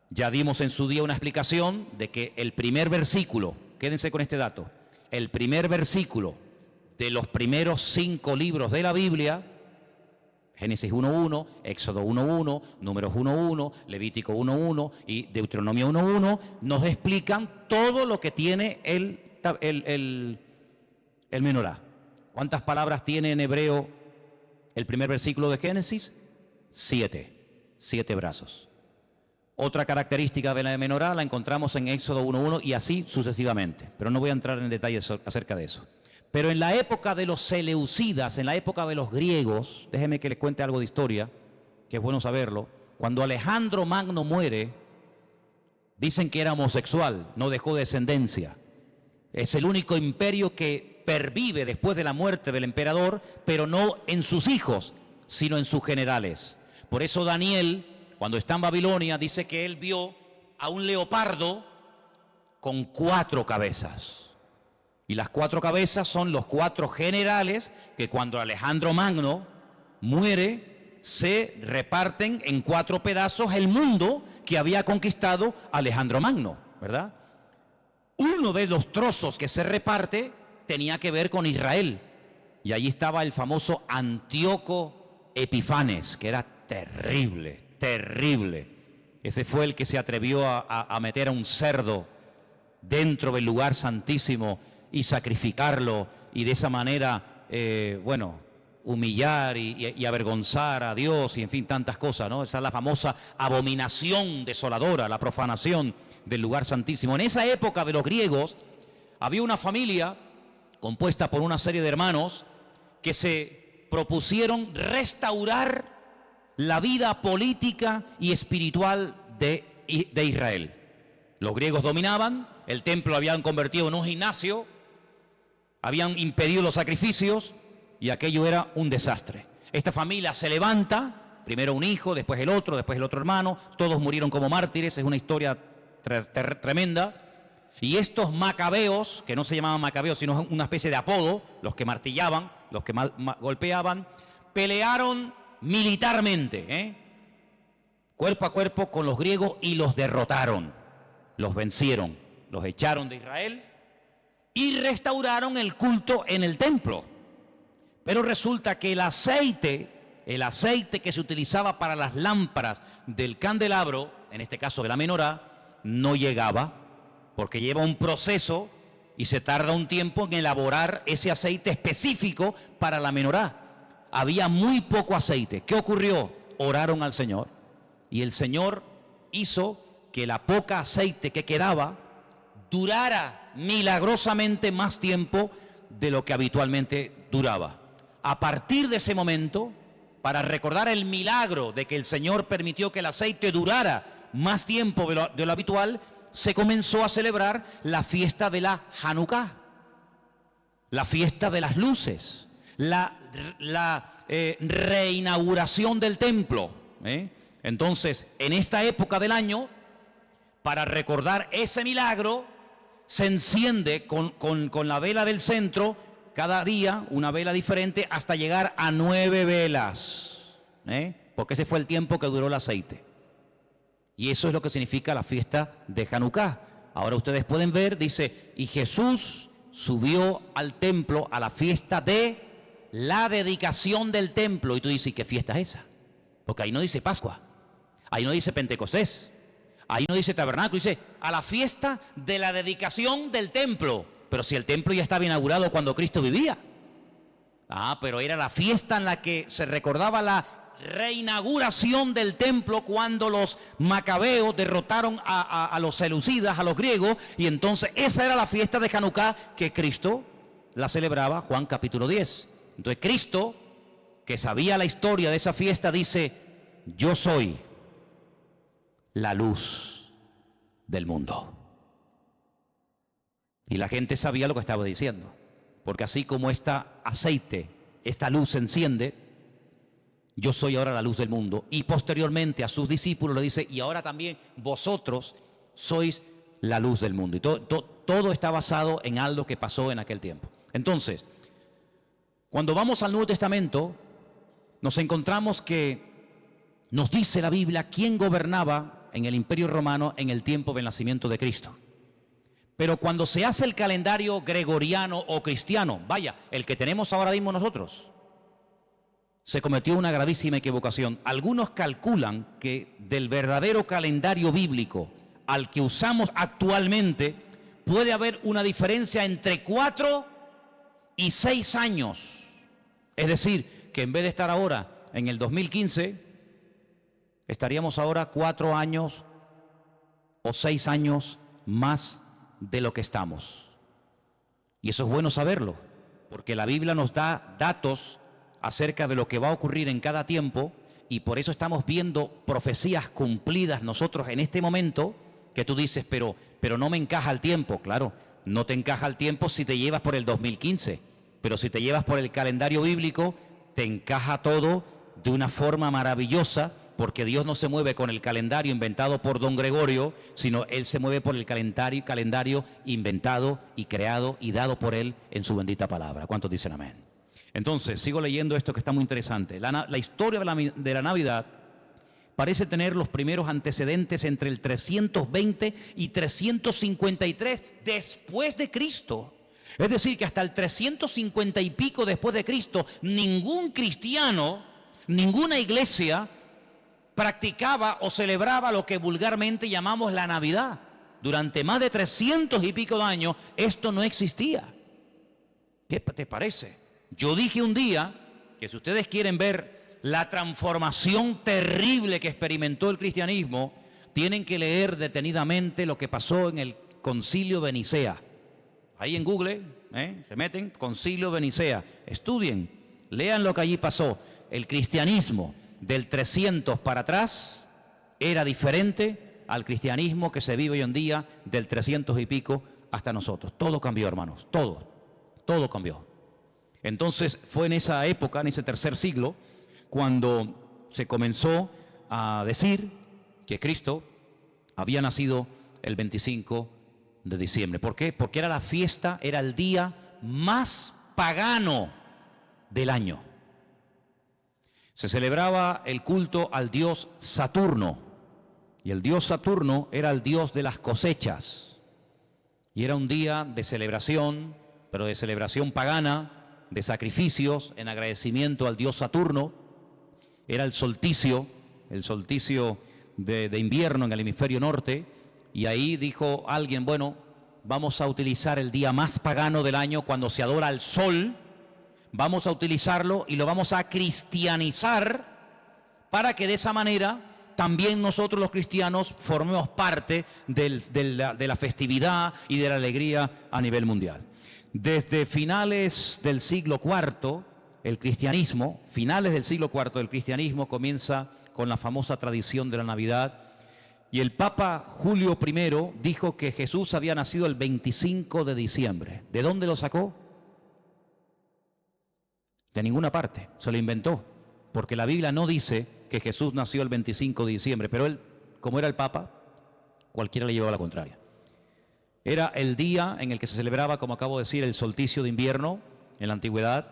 S1: Ya dimos en su día una explicación de que el primer versículo, quédense con este dato, el primer versículo de los primeros 5 libros de la Biblia, Génesis 1.1, Éxodo 1.1, Números 1.1, Levítico 1.1 y Deuteronomio 1.1, nos explican todo lo que tiene el menorá. ¿Cuántas palabras tiene en hebreo el primer versículo de Génesis? 7 brazos. Otra característica de la menorá la encontramos en Éxodo 1.1 y así sucesivamente, pero no voy a entrar en detalles acerca de eso. Pero en la época de los seleucidas, en la época de los griegos, déjenme que les cuente algo de historia, que es bueno saberlo. Cuando Alejandro Magno muere, dicen que era homosexual, no dejó descendencia. Es el único imperio que pervive después de la muerte del emperador, pero no en sus hijos, sino en sus generales. Por eso Daniel, cuando está en Babilonia, dice que él vio a un leopardo con 4 cabezas. Y las 4 cabezas son los 4 generales que cuando Alejandro Magno muere, se reparten en 4 pedazos el mundo que había conquistado Alejandro Magno, ¿verdad? Uno de los trozos que se reparte tenía que ver con Israel. Y allí estaba el famoso Antíoco Epifanes, que era terrible, terrible. Ese fue el que se atrevió a meter a un cerdo dentro del lugar santísimo y sacrificarlo, y de esa manera, humillar y avergonzar a Dios, y en fin, tantas cosas, ¿no? Esa es la famosa abominación desoladora, la profanación del lugar santísimo. En esa época de los griegos, había una familia compuesta por una serie de hermanos que se propusieron restaurar la vida política y espiritual de Israel. Los griegos dominaban, el templo lo habían convertido en un gimnasio, habían impedido los sacrificios y aquello era un desastre. Esta familia se levanta, primero un hijo, después el otro hermano, todos murieron como mártires, es una historia tremenda. Y estos macabeos, que no se llamaban macabeos, sino una especie de apodo, los que martillaban, los que golpeaban, pelearon militarmente, cuerpo a cuerpo con los griegos y los derrotaron, los vencieron, los echaron de Israel y restauraron el culto en el templo. Pero resulta que el aceite que se utilizaba para las lámparas del candelabro, en este caso de la menorá, no llegaba, porque lleva un proceso y se tarda un tiempo en elaborar ese aceite específico para la menorá. Había muy poco aceite. ¿Qué ocurrió? Oraron al Señor y el Señor hizo que la poca aceite que quedaba durara milagrosamente más tiempo de lo que habitualmente duraba. A partir de ese momento, para recordar el milagro de que el Señor permitió que el aceite durara más tiempo de lo habitual, se comenzó a celebrar la fiesta de la Hanukkah, la fiesta de las luces, la reinauguración del templo. Entonces, en esta época del año, para recordar ese milagro, se enciende con la vela del centro, cada día una vela diferente, hasta llegar a 9 velas, porque ese fue el tiempo que duró el aceite. Y eso es lo que significa la fiesta de Hanukkah. Ahora ustedes pueden ver, dice, y Jesús subió al templo a la fiesta de la dedicación del templo. Y tú dices, ¿qué fiesta es esa? Porque ahí no dice Pascua, ahí no dice Pentecostés, ahí no dice tabernáculo, dice a la fiesta de la dedicación del templo. Pero si el templo ya estaba inaugurado cuando Cristo vivía. Pero era la fiesta en la que se recordaba la reinauguración del templo cuando los macabeos derrotaron a los seleucidas, a los griegos, y entonces esa era la fiesta de Hanukkah que Cristo la celebraba, Juan capítulo 10. Entonces Cristo, que sabía la historia de esa fiesta, dice, yo soy la luz del mundo. Y la gente sabía lo que estaba diciendo, porque así como esta aceite, esta luz se enciende, yo soy ahora la luz del mundo. Y posteriormente a sus discípulos le dice, y ahora también vosotros sois la luz del mundo. Y todo está basado en algo que pasó en aquel tiempo. Entonces, cuando vamos al Nuevo Testamento, nos encontramos que nos dice la Biblia quién gobernaba en el Imperio Romano en el tiempo del nacimiento de Cristo. Pero cuando se hace el calendario gregoriano o cristiano, vaya, el que tenemos ahora mismo nosotros, se cometió una gravísima equivocación. Algunos calculan que del verdadero calendario bíblico al que usamos actualmente puede haber una diferencia entre 4 y 6 años. Es decir, que en vez de estar ahora en el 2015, estaríamos ahora 4 años o 6 años más de lo que estamos. Y eso es bueno saberlo, porque la Biblia nos da datos acerca de lo que va a ocurrir en cada tiempo, y por eso estamos viendo profecías cumplidas nosotros en este momento, que tú dices, pero no me encaja el tiempo. Claro, no te encaja el tiempo si te llevas por el 2015, pero si te llevas por el calendario bíblico, te encaja todo de una forma maravillosa, porque Dios no se mueve con el calendario inventado por don Gregorio, sino Él se mueve por el calendario inventado y creado y dado por Él en su bendita palabra. ¿Cuántos dicen amén? Entonces, sigo leyendo esto que está muy interesante. La historia de la Navidad parece tener los primeros antecedentes entre el 320 y 353 después de Cristo. Es decir, que hasta el 350 y pico después de Cristo, ningún cristiano, ninguna iglesia practicaba o celebraba lo que vulgarmente llamamos la Navidad. Durante más de 300 y pico de años, esto no existía. ¿Qué te parece? Yo dije un día que si ustedes quieren ver la transformación terrible que experimentó el cristianismo, tienen que leer detenidamente lo que pasó en el Concilio de Nicea. Ahí en Google, se meten, Concilio de Nicea, estudien, lean lo que allí pasó. El cristianismo del 300 para atrás era diferente al cristianismo que se vive hoy en día del 300 y pico hasta nosotros. Todo cambió, hermanos, todo cambió. Entonces fue en esa época, en ese tercer siglo, cuando se comenzó a decir que Cristo había nacido el 25 de diciembre. ¿Por qué? Porque era la fiesta, era el día más pagano del año. Se celebraba el culto al dios Saturno, y el dios Saturno era el dios de las cosechas, y era un día de celebración, pero de celebración pagana, de sacrificios en agradecimiento al dios Saturno. Era el solsticio de invierno en el hemisferio norte, y ahí dijo alguien, bueno, vamos a utilizar el día más pagano del año cuando se adora al sol, vamos a utilizarlo y lo vamos a cristianizar para que de esa manera también nosotros los cristianos formemos parte de la festividad y de la alegría a nivel mundial. Desde finales del siglo IV, el cristianismo, comienza con la famosa tradición de la Navidad, y el Papa Julio I dijo que Jesús había nacido el 25 de diciembre. ¿De dónde lo sacó? De ninguna parte, se lo inventó, porque la Biblia no dice que Jesús nació el 25 de diciembre, pero él, como era el Papa, cualquiera le llevaba la contraria. Era el día en el que se celebraba, como acabo de decir, el solsticio de invierno en la antigüedad,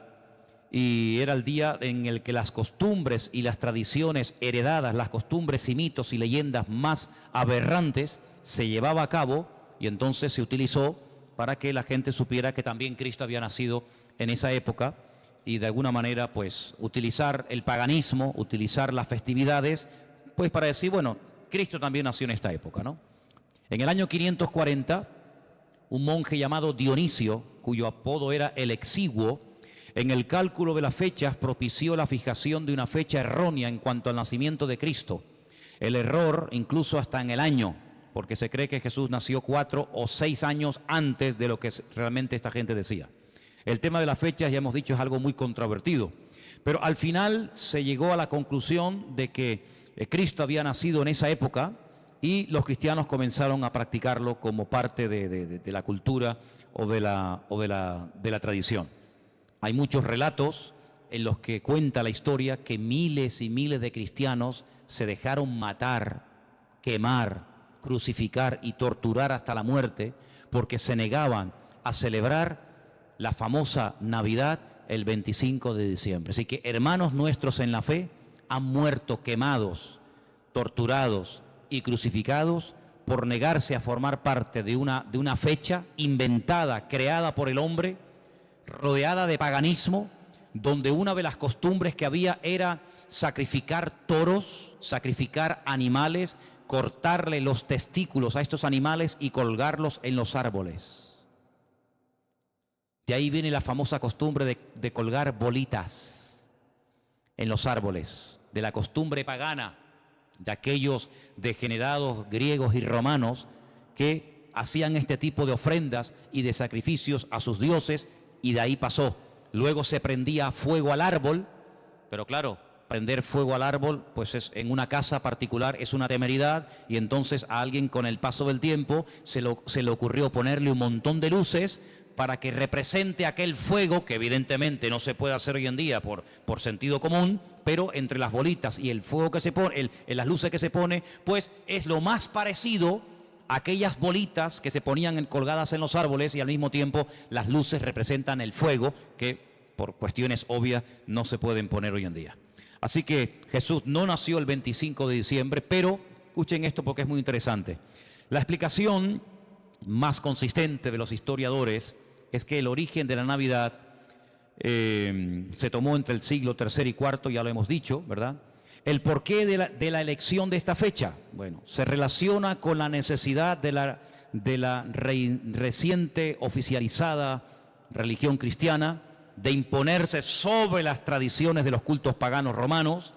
S1: y era el día en el que las costumbres y las tradiciones heredadas, las costumbres y mitos y leyendas más aberrantes se llevaba a cabo, y entonces se utilizó para que la gente supiera que también Cristo había nacido en esa época, y de alguna manera pues utilizar el paganismo, utilizar las festividades, pues para decir, bueno, Cristo también nació en esta época, ¿no? En el año 540, un monje llamado Dionisio, cuyo apodo era el Exiguo, en el cálculo de las fechas propició la fijación de una fecha errónea en cuanto al nacimiento de Cristo. El error incluso hasta en el año, porque se cree que Jesús nació 4 o 6 años antes de lo que realmente esta gente decía. El tema de las fechas, ya hemos dicho, es algo muy controvertido, pero al final se llegó a la conclusión de que Cristo había nacido en esa época, y los cristianos comenzaron a practicarlo como parte de la cultura o de la tradición. Hay muchos relatos en los que cuenta la historia que miles y miles de cristianos se dejaron matar, quemar, crucificar y torturar hasta la muerte porque se negaban a celebrar la famosa Navidad el 25 de diciembre. Así que hermanos nuestros en la fe han muerto quemados, torturados y crucificados por negarse a formar parte de una fecha inventada, creada por el hombre, rodeada de paganismo, donde una de las costumbres que había era sacrificar toros, sacrificar animales, cortarle los testículos a estos animales y colgarlos en los árboles. De ahí viene la famosa costumbre de colgar bolitas en los árboles, de la costumbre pagana de aquellos degenerados griegos y romanos que hacían este tipo de ofrendas y de sacrificios a sus dioses, y de ahí pasó. Luego se prendía fuego al árbol, pero claro, prender fuego al árbol, pues en una casa particular es una temeridad, y entonces a alguien con el paso del tiempo se le ocurrió ponerle un montón de luces para que represente aquel fuego, que evidentemente no se puede hacer hoy en día por sentido común, pero entre las bolitas y el fuego que se pone, las luces que se pone, pues es lo más parecido a aquellas bolitas que se ponían colgadas en los árboles, y al mismo tiempo las luces representan el fuego, que por cuestiones obvias no se pueden poner hoy en día. Así que Jesús no nació el 25 de diciembre, pero escuchen esto porque es muy interesante. La explicación más consistente de los historiadores es que el origen de la Navidad se tomó entre el siglo III y IV, ya lo hemos dicho, ¿verdad? El porqué de la elección de esta fecha, bueno, se relaciona con la necesidad de la reciente oficializada religión cristiana de imponerse sobre las tradiciones de los cultos paganos romanos.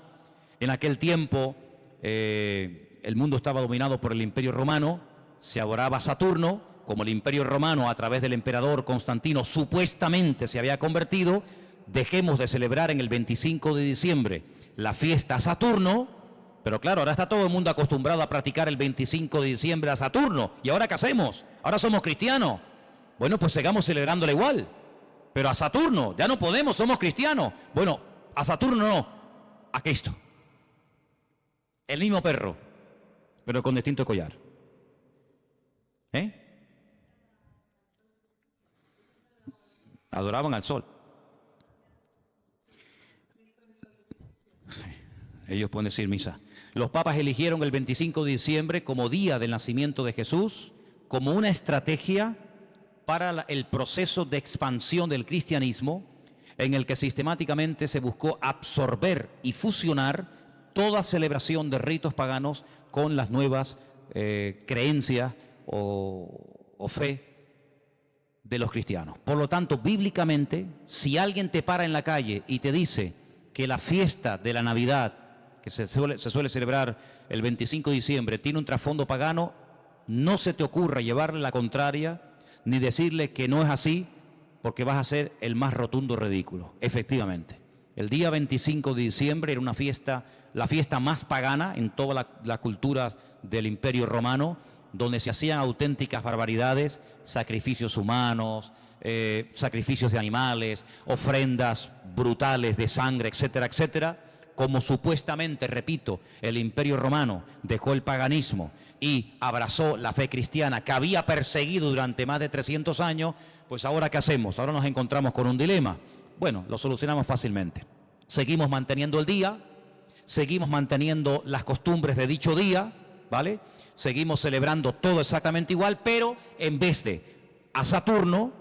S1: En aquel tiempo el mundo estaba dominado por el Imperio Romano, se adoraba a Saturno, como el Imperio Romano a través del emperador Constantino supuestamente se había convertido. Dejemos de celebrar en el 25 de diciembre la fiesta a Saturno, pero claro, ahora está todo el mundo acostumbrado a practicar el 25 de diciembre a Saturno. ¿Y ahora qué hacemos? Ahora somos cristianos. Bueno, pues sigamos celebrándole igual, pero a Saturno ya no podemos, somos cristianos. Bueno, a Saturno no, a Cristo. El mismo perro, pero con distinto collar. Adoraban al sol. Ellos pueden decir misa. Los papas eligieron el 25 de diciembre como día del nacimiento de Jesús, como una estrategia para el proceso de expansión del cristianismo, en el que sistemáticamente se buscó absorber y fusionar toda celebración de ritos paganos con las nuevas creencias o fe de los cristianos. Por lo tanto, bíblicamente, si alguien te para en la calle y te dice que la fiesta de la Navidad, que se suele celebrar el 25 de diciembre, tiene un trasfondo pagano, no se te ocurra llevarle la contraria ni decirle que no es así, porque vas a ser el más rotundo ridículo. Efectivamente, el día 25 de diciembre era una fiesta, la fiesta más pagana en toda la cultura del Imperio Romano, donde se hacían auténticas barbaridades, sacrificios humanos, sacrificios de animales, ofrendas brutales de sangre, etcétera, etcétera. Como supuestamente, repito, el Imperio Romano dejó el paganismo y abrazó la fe cristiana que había perseguido durante más de 300 años, pues ahora ¿qué hacemos? Ahora nos encontramos con un dilema. Bueno, lo solucionamos fácilmente. Seguimos manteniendo el día, seguimos manteniendo las costumbres de dicho día, ¿vale? Seguimos celebrando todo exactamente igual, pero en vez de a Saturno,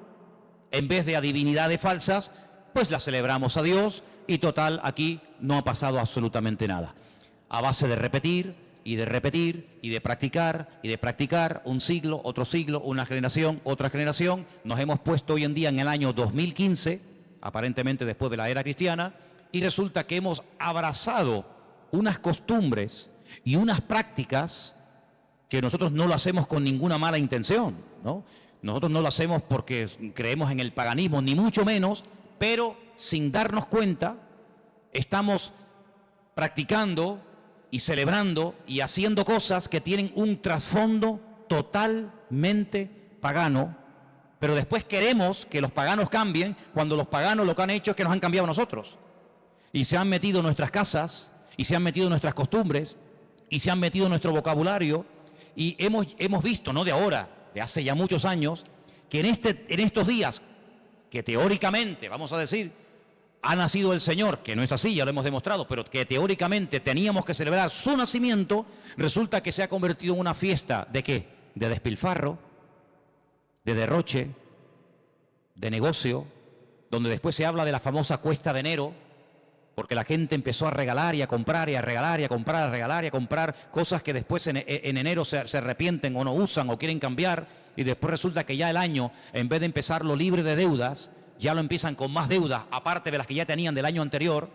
S1: en vez de a divinidades falsas, pues la celebramos a Dios y total, aquí no ha pasado absolutamente nada. A base de repetir y de repetir y de practicar, un siglo, una generación, otra generación, nos hemos puesto hoy en día en el año 2015, aparentemente después de la era cristiana, y resulta que hemos abrazado unas costumbres y unas prácticas que nosotros no lo hacemos con ninguna mala intención, ¿no? Nosotros no lo hacemos porque creemos en el paganismo, ni mucho menos, pero sin darnos cuenta, estamos practicando y celebrando y haciendo cosas que tienen un trasfondo totalmente pagano, pero después queremos que los paganos cambien cuando los paganos lo que han hecho es que nos han cambiado a nosotros. Y se han metido en nuestras casas, y se han metido en nuestras costumbres, y se han metido en nuestro vocabulario, y hemos visto, no de ahora, de hace ya muchos años, que en estos días, que teóricamente, vamos a decir, ha nacido el Señor, que no es así, ya lo hemos demostrado, pero que teóricamente teníamos que celebrar su nacimiento, resulta que se ha convertido en una fiesta, ¿de qué? De despilfarro, de derroche, de negocio, donde después se habla de la famosa cuesta de enero, porque la gente empezó a regalar y a comprar y a regalar y a comprar, a regalar y a comprar cosas que después en enero se arrepienten o no usan o quieren cambiar, y después resulta que ya el año, en vez de empezarlo libre de deudas, ya lo empiezan con más deudas, aparte de las que ya tenían del año anterior.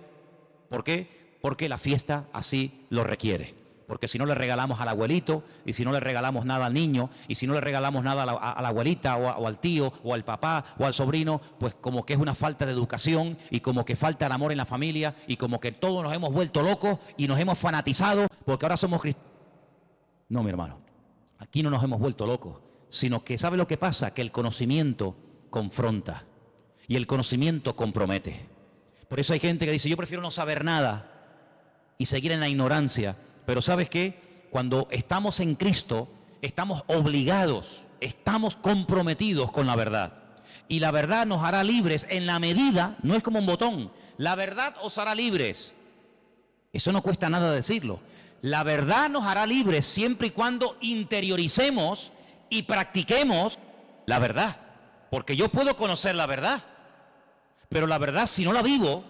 S1: ¿Por qué? Porque la fiesta así lo requiere. Porque si no le regalamos al abuelito, y si no le regalamos nada al niño, y si no le regalamos nada a la abuelita, o al tío, o al papá, o al sobrino, pues como que es una falta de educación, y como que falta el amor en la familia, y como que todos nos hemos vuelto locos, y nos hemos fanatizado, porque ahora somos cristianos. No, mi hermano, aquí no nos hemos vuelto locos, sino que ¿sabe lo que pasa? Que el conocimiento confronta, y el conocimiento compromete. Por eso hay gente que dice, yo prefiero no saber nada, y seguir en la ignorancia. Pero ¿sabes qué? Cuando estamos en Cristo, estamos obligados, estamos comprometidos con la verdad. Y la verdad nos hará libres en la medida, no es como un botón, la verdad os hará libres. Eso no cuesta nada decirlo. La verdad nos hará libres siempre y cuando interioricemos y practiquemos la verdad. Porque yo puedo conocer la verdad, pero la verdad si no la vivo,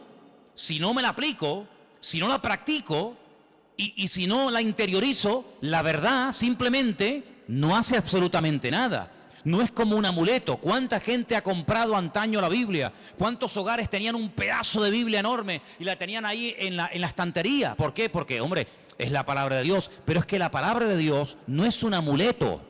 S1: si no me la aplico, si no la practico, y si no la interiorizo, la verdad simplemente no hace absolutamente nada. No es como un amuleto. ¿Cuánta gente ha comprado antaño la Biblia? ¿Cuántos hogares tenían un pedazo de Biblia enorme y la tenían ahí en la estantería? ¿Por qué? Porque, hombre, es la palabra de Dios. Pero es que la palabra de Dios no es un amuleto.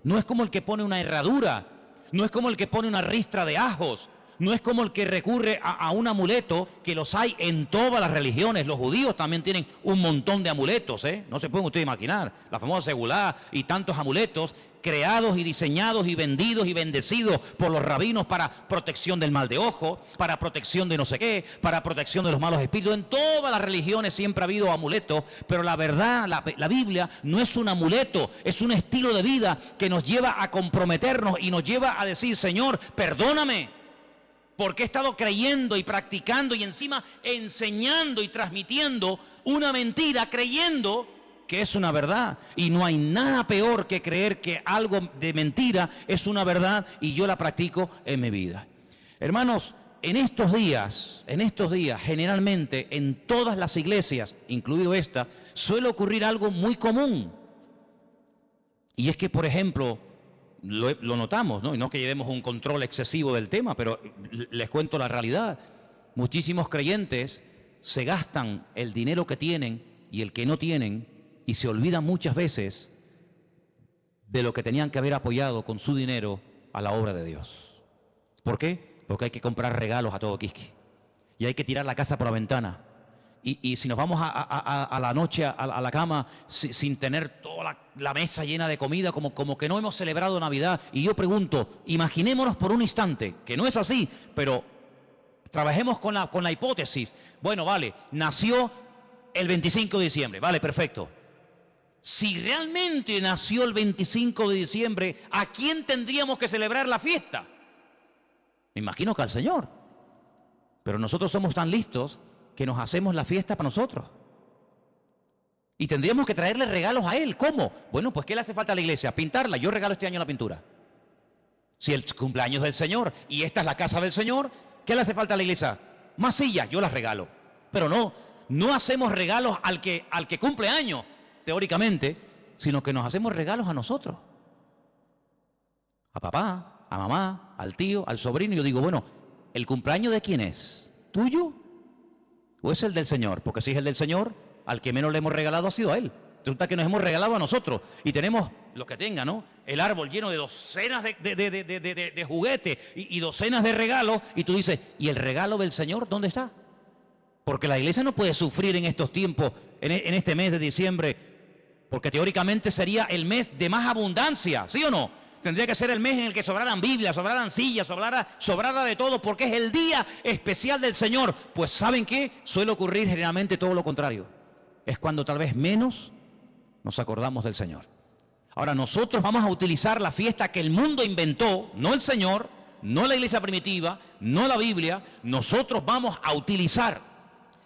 S1: No es como el que pone una herradura. No es como el que pone una ristra de ajos. No es como el que recurre a un amuleto, que los hay en todas las religiones. Los judíos también tienen un montón de amuletos, ¿eh? No se pueden ustedes imaginar. La famosa segulá y tantos amuletos creados y diseñados y vendidos y bendecidos por los rabinos para protección del mal de ojo, para protección de no sé qué, para protección de los malos espíritus. En todas las religiones siempre ha habido amuletos, pero la verdad, la Biblia no es un amuleto, es un estilo de vida que nos lleva a comprometernos y nos lleva a decir, Señor, perdóname, porque he estado creyendo y practicando y encima enseñando y transmitiendo una mentira, creyendo que es una verdad. Y no hay nada peor que creer que algo de mentira es una verdad y yo la practico en mi vida. Hermanos, en estos días, generalmente en todas las iglesias, incluido esta, suele ocurrir algo muy común. Y es que, por ejemplo, lo notamos, ¿no? Y no es que llevemos un control excesivo del tema, pero les cuento la realidad. Muchísimos creyentes se gastan el dinero que tienen y el que no tienen y se olvidan muchas veces de lo que tenían que haber apoyado con su dinero a la obra de Dios. ¿Por qué? Porque hay que comprar regalos a todo quisqui y hay que tirar la casa por la ventana. Y si nos vamos a la noche a la cama sin tener toda la mesa llena de comida, como que no hemos celebrado Navidad. Y yo pregunto, imaginémonos por un instante, que no es así, pero trabajemos con la hipótesis. Bueno, vale, nació el 25 de diciembre, vale, perfecto. Si realmente nació el 25 de diciembre, ¿a quién tendríamos que celebrar la fiesta? Me imagino que al Señor. Pero nosotros somos tan listos que nos hacemos la fiesta para nosotros. Y tendríamos que traerle regalos a Él. ¿Cómo? Bueno, pues ¿qué le hace falta a la iglesia? Pintarla. Yo regalo este año la pintura. Si el cumpleaños del Señor y esta es la casa del Señor, ¿qué le hace falta a la iglesia? Más sillas, yo las regalo. Pero no hacemos regalos al que cumple años, teóricamente, sino que nos hacemos regalos a nosotros. A papá, a mamá, al tío, al sobrino. Yo digo, bueno, ¿el cumpleaños de quién es? ¿Tuyo? ¿O es el del Señor? Porque si es el del Señor, al que menos le hemos regalado ha sido a Él. Resulta que nos hemos regalado a nosotros y tenemos lo que tenga, ¿no? El árbol lleno de docenas de juguetes y docenas de regalos. Y tú dices, ¿y el regalo del Señor dónde está? Porque la iglesia no puede sufrir en estos tiempos, en este mes de diciembre, porque teóricamente sería el mes de más abundancia, ¿sí o no? Tendría que ser el mes en el que sobraran Biblias, sobraran sillas, sobrara de todo, porque es el día especial del Señor. Pues ¿saben qué? Suele ocurrir generalmente todo lo contrario. Es cuando tal vez menos nos acordamos del Señor. Ahora nosotros vamos a utilizar la fiesta que el mundo inventó, no el Señor, no la iglesia primitiva, no la Biblia. Nosotros vamos a utilizar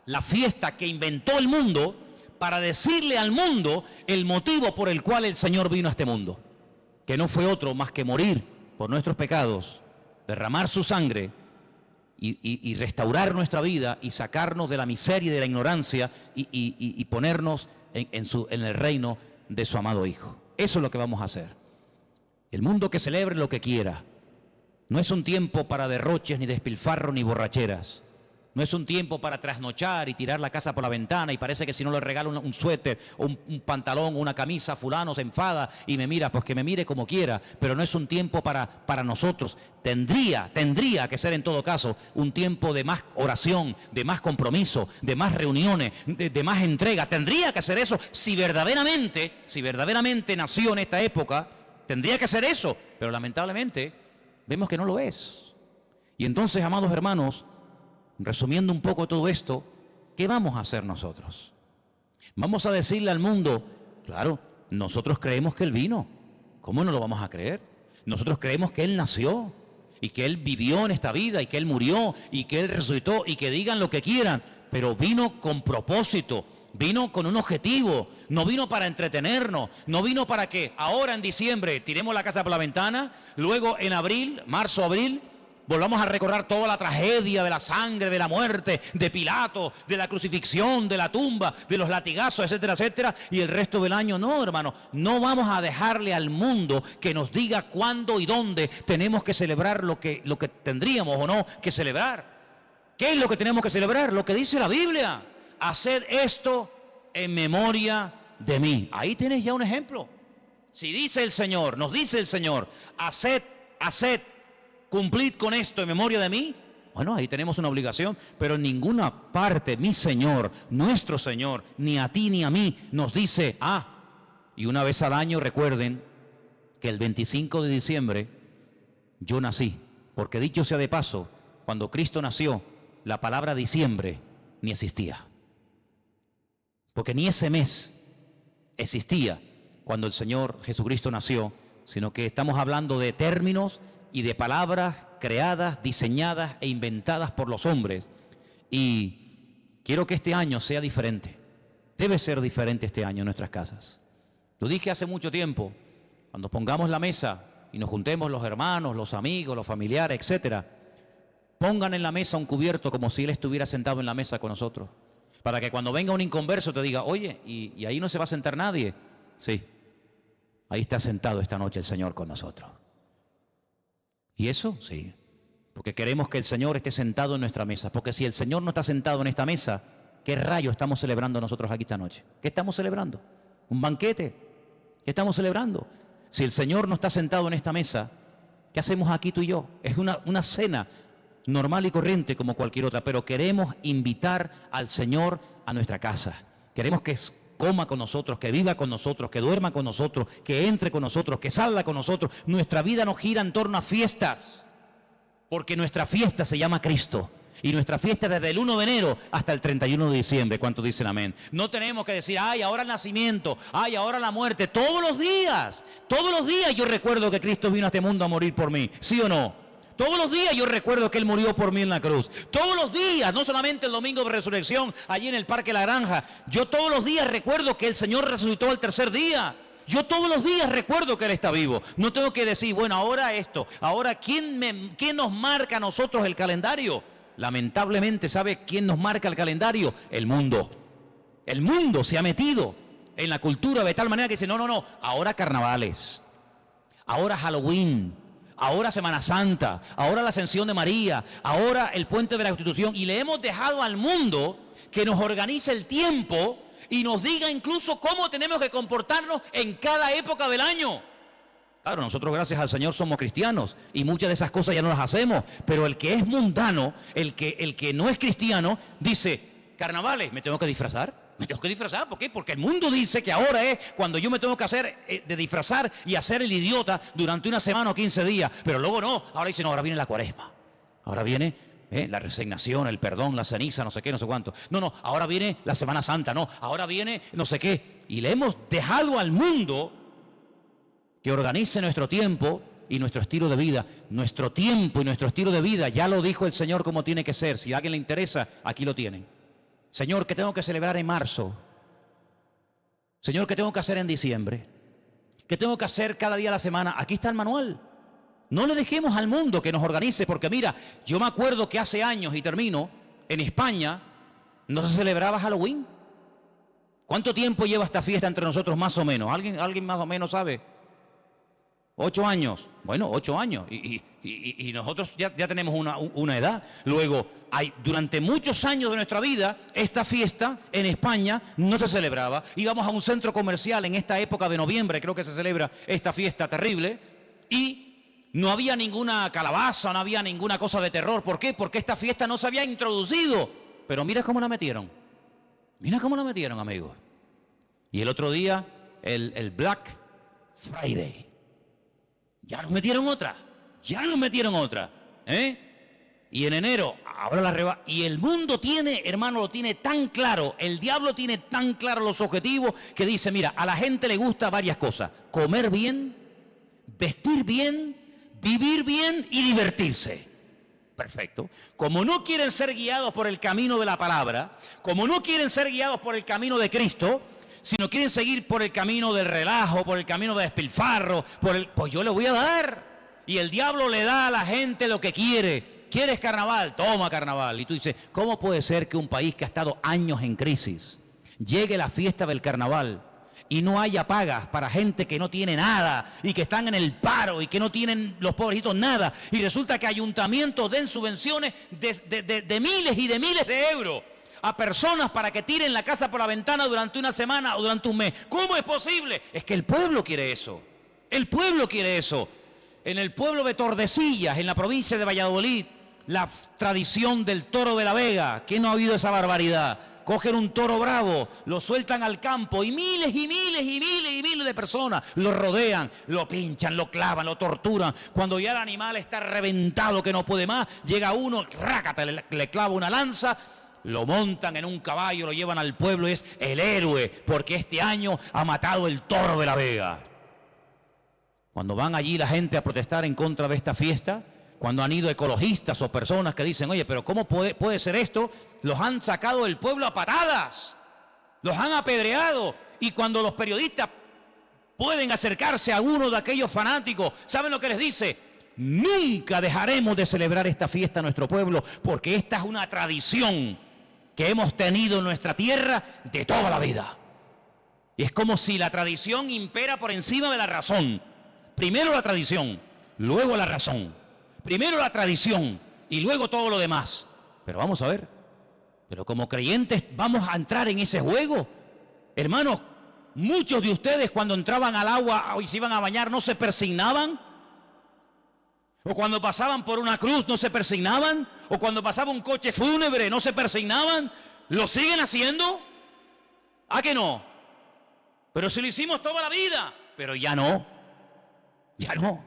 S1: la fiesta que inventó el mundo para decirle al mundo el motivo por el cual el Señor vino a este mundo, que no fue otro más que morir por nuestros pecados, derramar su sangre y restaurar nuestra vida y sacarnos de la miseria y de la ignorancia y ponernos en el reino de su amado Hijo. Eso es lo que vamos a hacer. El mundo que celebre lo que quiera. No es un tiempo para derroches, ni despilfarro, ni borracheras. No es un tiempo para trasnochar y tirar la casa por la ventana y parece que si no le regalo un suéter o un pantalón o una camisa, fulano se enfada y me mira, pues que me mire como quiera. Pero no es un tiempo para nosotros. Tendría que ser en todo caso un tiempo de más oración, de más compromiso, de más reuniones, de más entrega. Tendría que ser eso. Si verdaderamente nació en esta época, tendría que ser eso. Pero lamentablemente vemos que no lo es. Y entonces, amados hermanos, resumiendo un poco todo esto, ¿qué vamos a hacer nosotros? Vamos a decirle al mundo, claro, nosotros creemos que Él vino. ¿Cómo no lo vamos a creer? Nosotros creemos que Él nació y que Él vivió en esta vida y que Él murió y que Él resucitó y que digan lo que quieran, pero vino con propósito, vino con un objetivo, no vino para entretenernos, no vino para que ahora en diciembre tiremos la casa por la ventana, luego en abril, marzo, abril, volvamos a recordar toda la tragedia de la sangre, de la muerte, de Pilato, de la crucifixión, de la tumba, de los latigazos, etcétera, etcétera, y el resto del año. No, hermano, no vamos a dejarle al mundo que nos diga cuándo y dónde tenemos que celebrar lo que tendríamos o no que celebrar. ¿Qué es lo que tenemos que celebrar? Lo que dice la Biblia. Haced esto en memoria de mí. Ahí tienes ya un ejemplo. Si dice el Señor, nos dice el Señor, haced, cumplid con esto en memoria de mí. Bueno, ahí tenemos una obligación, pero en ninguna parte mi Señor, nuestro Señor, ni a ti ni a mí nos dice, y una vez al año recuerden que el 25 de diciembre yo nací, porque dicho sea de paso, cuando Cristo nació, la palabra diciembre ni existía, porque ni ese mes existía cuando el Señor Jesucristo nació, sino que estamos hablando de términos y de palabras creadas, diseñadas e inventadas por los hombres. Y quiero que este año sea diferente. Debe ser diferente este año en nuestras casas. Lo dije hace mucho tiempo, cuando pongamos la mesa y nos juntemos los hermanos, los amigos, los familiares, etcétera, pongan en la mesa un cubierto como si Él estuviera sentado en la mesa con nosotros. Para que cuando venga un inconverso te diga, oye, ¿y ahí no se va a sentar nadie? Sí, ahí está sentado esta noche el Señor con nosotros. ¿Y eso? Sí, porque queremos que el Señor esté sentado en nuestra mesa. Porque si el Señor no está sentado en esta mesa, ¿qué rayo estamos celebrando nosotros aquí esta noche? ¿Qué estamos celebrando? ¿Un banquete? ¿Qué estamos celebrando? Si el Señor no está sentado en esta mesa, ¿qué hacemos aquí tú y yo? Es una cena normal y corriente como cualquier otra, pero queremos invitar al Señor a nuestra casa. Queremos que coma con nosotros, que viva con nosotros, que duerma con nosotros, que entre con nosotros, que salga con nosotros. Nuestra vida no gira en torno a fiestas, porque nuestra fiesta se llama Cristo. Y nuestra fiesta desde el 1 de enero hasta el 31 de diciembre. ¿Cuántos dicen amén? No tenemos que decir, ahora el nacimiento, ahora la muerte. Todos los días yo recuerdo que Cristo vino a este mundo a morir por mí. ¿Sí o no? Todos los días yo recuerdo que Él murió por mí en la cruz. Todos los días, no solamente el domingo de resurrección, allí en el Parque La Granja. Yo todos los días recuerdo que el Señor resucitó al tercer día. Yo todos los días recuerdo que Él está vivo. No tengo que decir, bueno, ahora esto. Ahora, ¿quién nos marca a nosotros el calendario? Lamentablemente, ¿sabe quién nos marca el calendario? El mundo. El mundo se ha metido en la cultura de tal manera que dice, no, ahora carnavales, ahora Halloween, ahora Semana Santa, ahora la Ascensión de María, ahora el Puente de la Constitución. Y le hemos dejado al mundo que nos organice el tiempo y nos diga incluso cómo tenemos que comportarnos en cada época del año. Claro, nosotros gracias al Señor somos cristianos y muchas de esas cosas ya no las hacemos, pero el que es mundano, el que no es cristiano, dice, carnavales, ¿me tengo que disfrazar? Me tengo que disfrazar, ¿por qué? Porque el mundo dice que ahora es cuando yo me tengo que hacer de disfrazar y hacer el idiota durante una semana o 15 días, pero luego no, ahora dicen, no, ahora viene la cuaresma, ahora viene la resignación, el perdón, la ceniza, no sé qué, no sé cuánto. No, ahora viene la Semana Santa, no, ahora viene no sé qué. Y le hemos dejado al mundo que organice nuestro tiempo y nuestro estilo de vida. Nuestro tiempo y nuestro estilo de vida, ya lo dijo el Señor cómo tiene que ser. Si a alguien le interesa, aquí lo tienen. Señor, ¿qué tengo que celebrar en marzo? Señor, ¿qué tengo que hacer en diciembre? ¿Qué tengo que hacer cada día de la semana? Aquí está el manual. No le dejemos al mundo que nos organice, porque mira, yo me acuerdo que hace años, y termino, en España no se celebraba Halloween. ¿Cuánto tiempo lleva esta fiesta entre nosotros más o menos? ¿Alguien más o menos sabe? 8 años. Bueno, 8 años. Y nosotros ya tenemos una edad. Luego, durante muchos años de nuestra vida, esta fiesta en España no se celebraba. Íbamos a un centro comercial en esta época de noviembre, creo que se celebra esta fiesta terrible, y no había ninguna calabaza, no había ninguna cosa de terror. ¿Por qué? Porque esta fiesta no se había introducido. Pero mira cómo la metieron. Mira cómo la metieron, amigos. Y el otro día, el Black Friday. Ya nos metieron otra. Y en enero, ahora la reba. Y el mundo tiene, hermano, lo tiene tan claro. El diablo tiene tan claro los objetivos que dice, mira, a la gente le gusta varias cosas. Comer bien, vestir bien, vivir bien y divertirse. Perfecto. Como no quieren ser guiados por el camino de la palabra, como no quieren ser guiados por el camino de Cristo, sino quieren seguir por el camino del relajo, por el camino de despilfarro, pues yo le voy a dar. Y el diablo le da a la gente lo que quiere. ¿Quieres carnaval? Toma carnaval. Y tú dices, ¿cómo puede ser que un país que ha estado años en crisis llegue la fiesta del carnaval y no haya pagas para gente que no tiene nada y que están en el paro y que no tienen los pobrecitos nada? Y resulta que ayuntamientos den subvenciones de miles y de miles de euros a personas para que tiren la casa por la ventana durante una semana o durante un mes. ¿Cómo es posible? Es que el pueblo quiere eso. El pueblo quiere eso. En el pueblo de Tordesillas, en la provincia de Valladolid, la tradición del toro de la Vega. ¿Quién no ha oído esa barbaridad? Cogen un toro bravo, lo sueltan al campo y miles y miles y miles y miles de personas lo rodean, lo pinchan, lo clavan, lo torturan. Cuando ya el animal está reventado que no puede más, llega uno, rácata, le clava una lanza, lo montan en un caballo, lo llevan al pueblo y es el héroe, porque este año ha matado el toro de la Vega. Cuando van allí la gente a protestar en contra de esta fiesta, cuando han ido ecologistas o personas que dicen, oye, pero ¿cómo puede ser esto? Los han sacado del pueblo a patadas, los han apedreado. Y cuando los periodistas pueden acercarse a uno de aquellos fanáticos, ¿saben lo que les dice? Nunca dejaremos de celebrar esta fiesta en nuestro pueblo, porque esta es una tradición que hemos tenido en nuestra tierra de toda la vida. Y es como si la tradición impera por encima de la razón. Primero la tradición, luego la razón. Primero la tradición y luego todo lo demás. Pero vamos a ver, pero como creyentes vamos a entrar en ese juego. Hermanos, muchos de ustedes cuando entraban al agua y se iban a bañar no se persignaban. O cuando pasaban por una cruz no se persignaban. O cuando pasaba un coche fúnebre no se persignaban. ¿Lo siguen haciendo? ¿A que no? Pero si lo hicimos toda la vida. Pero ya no. Ya no.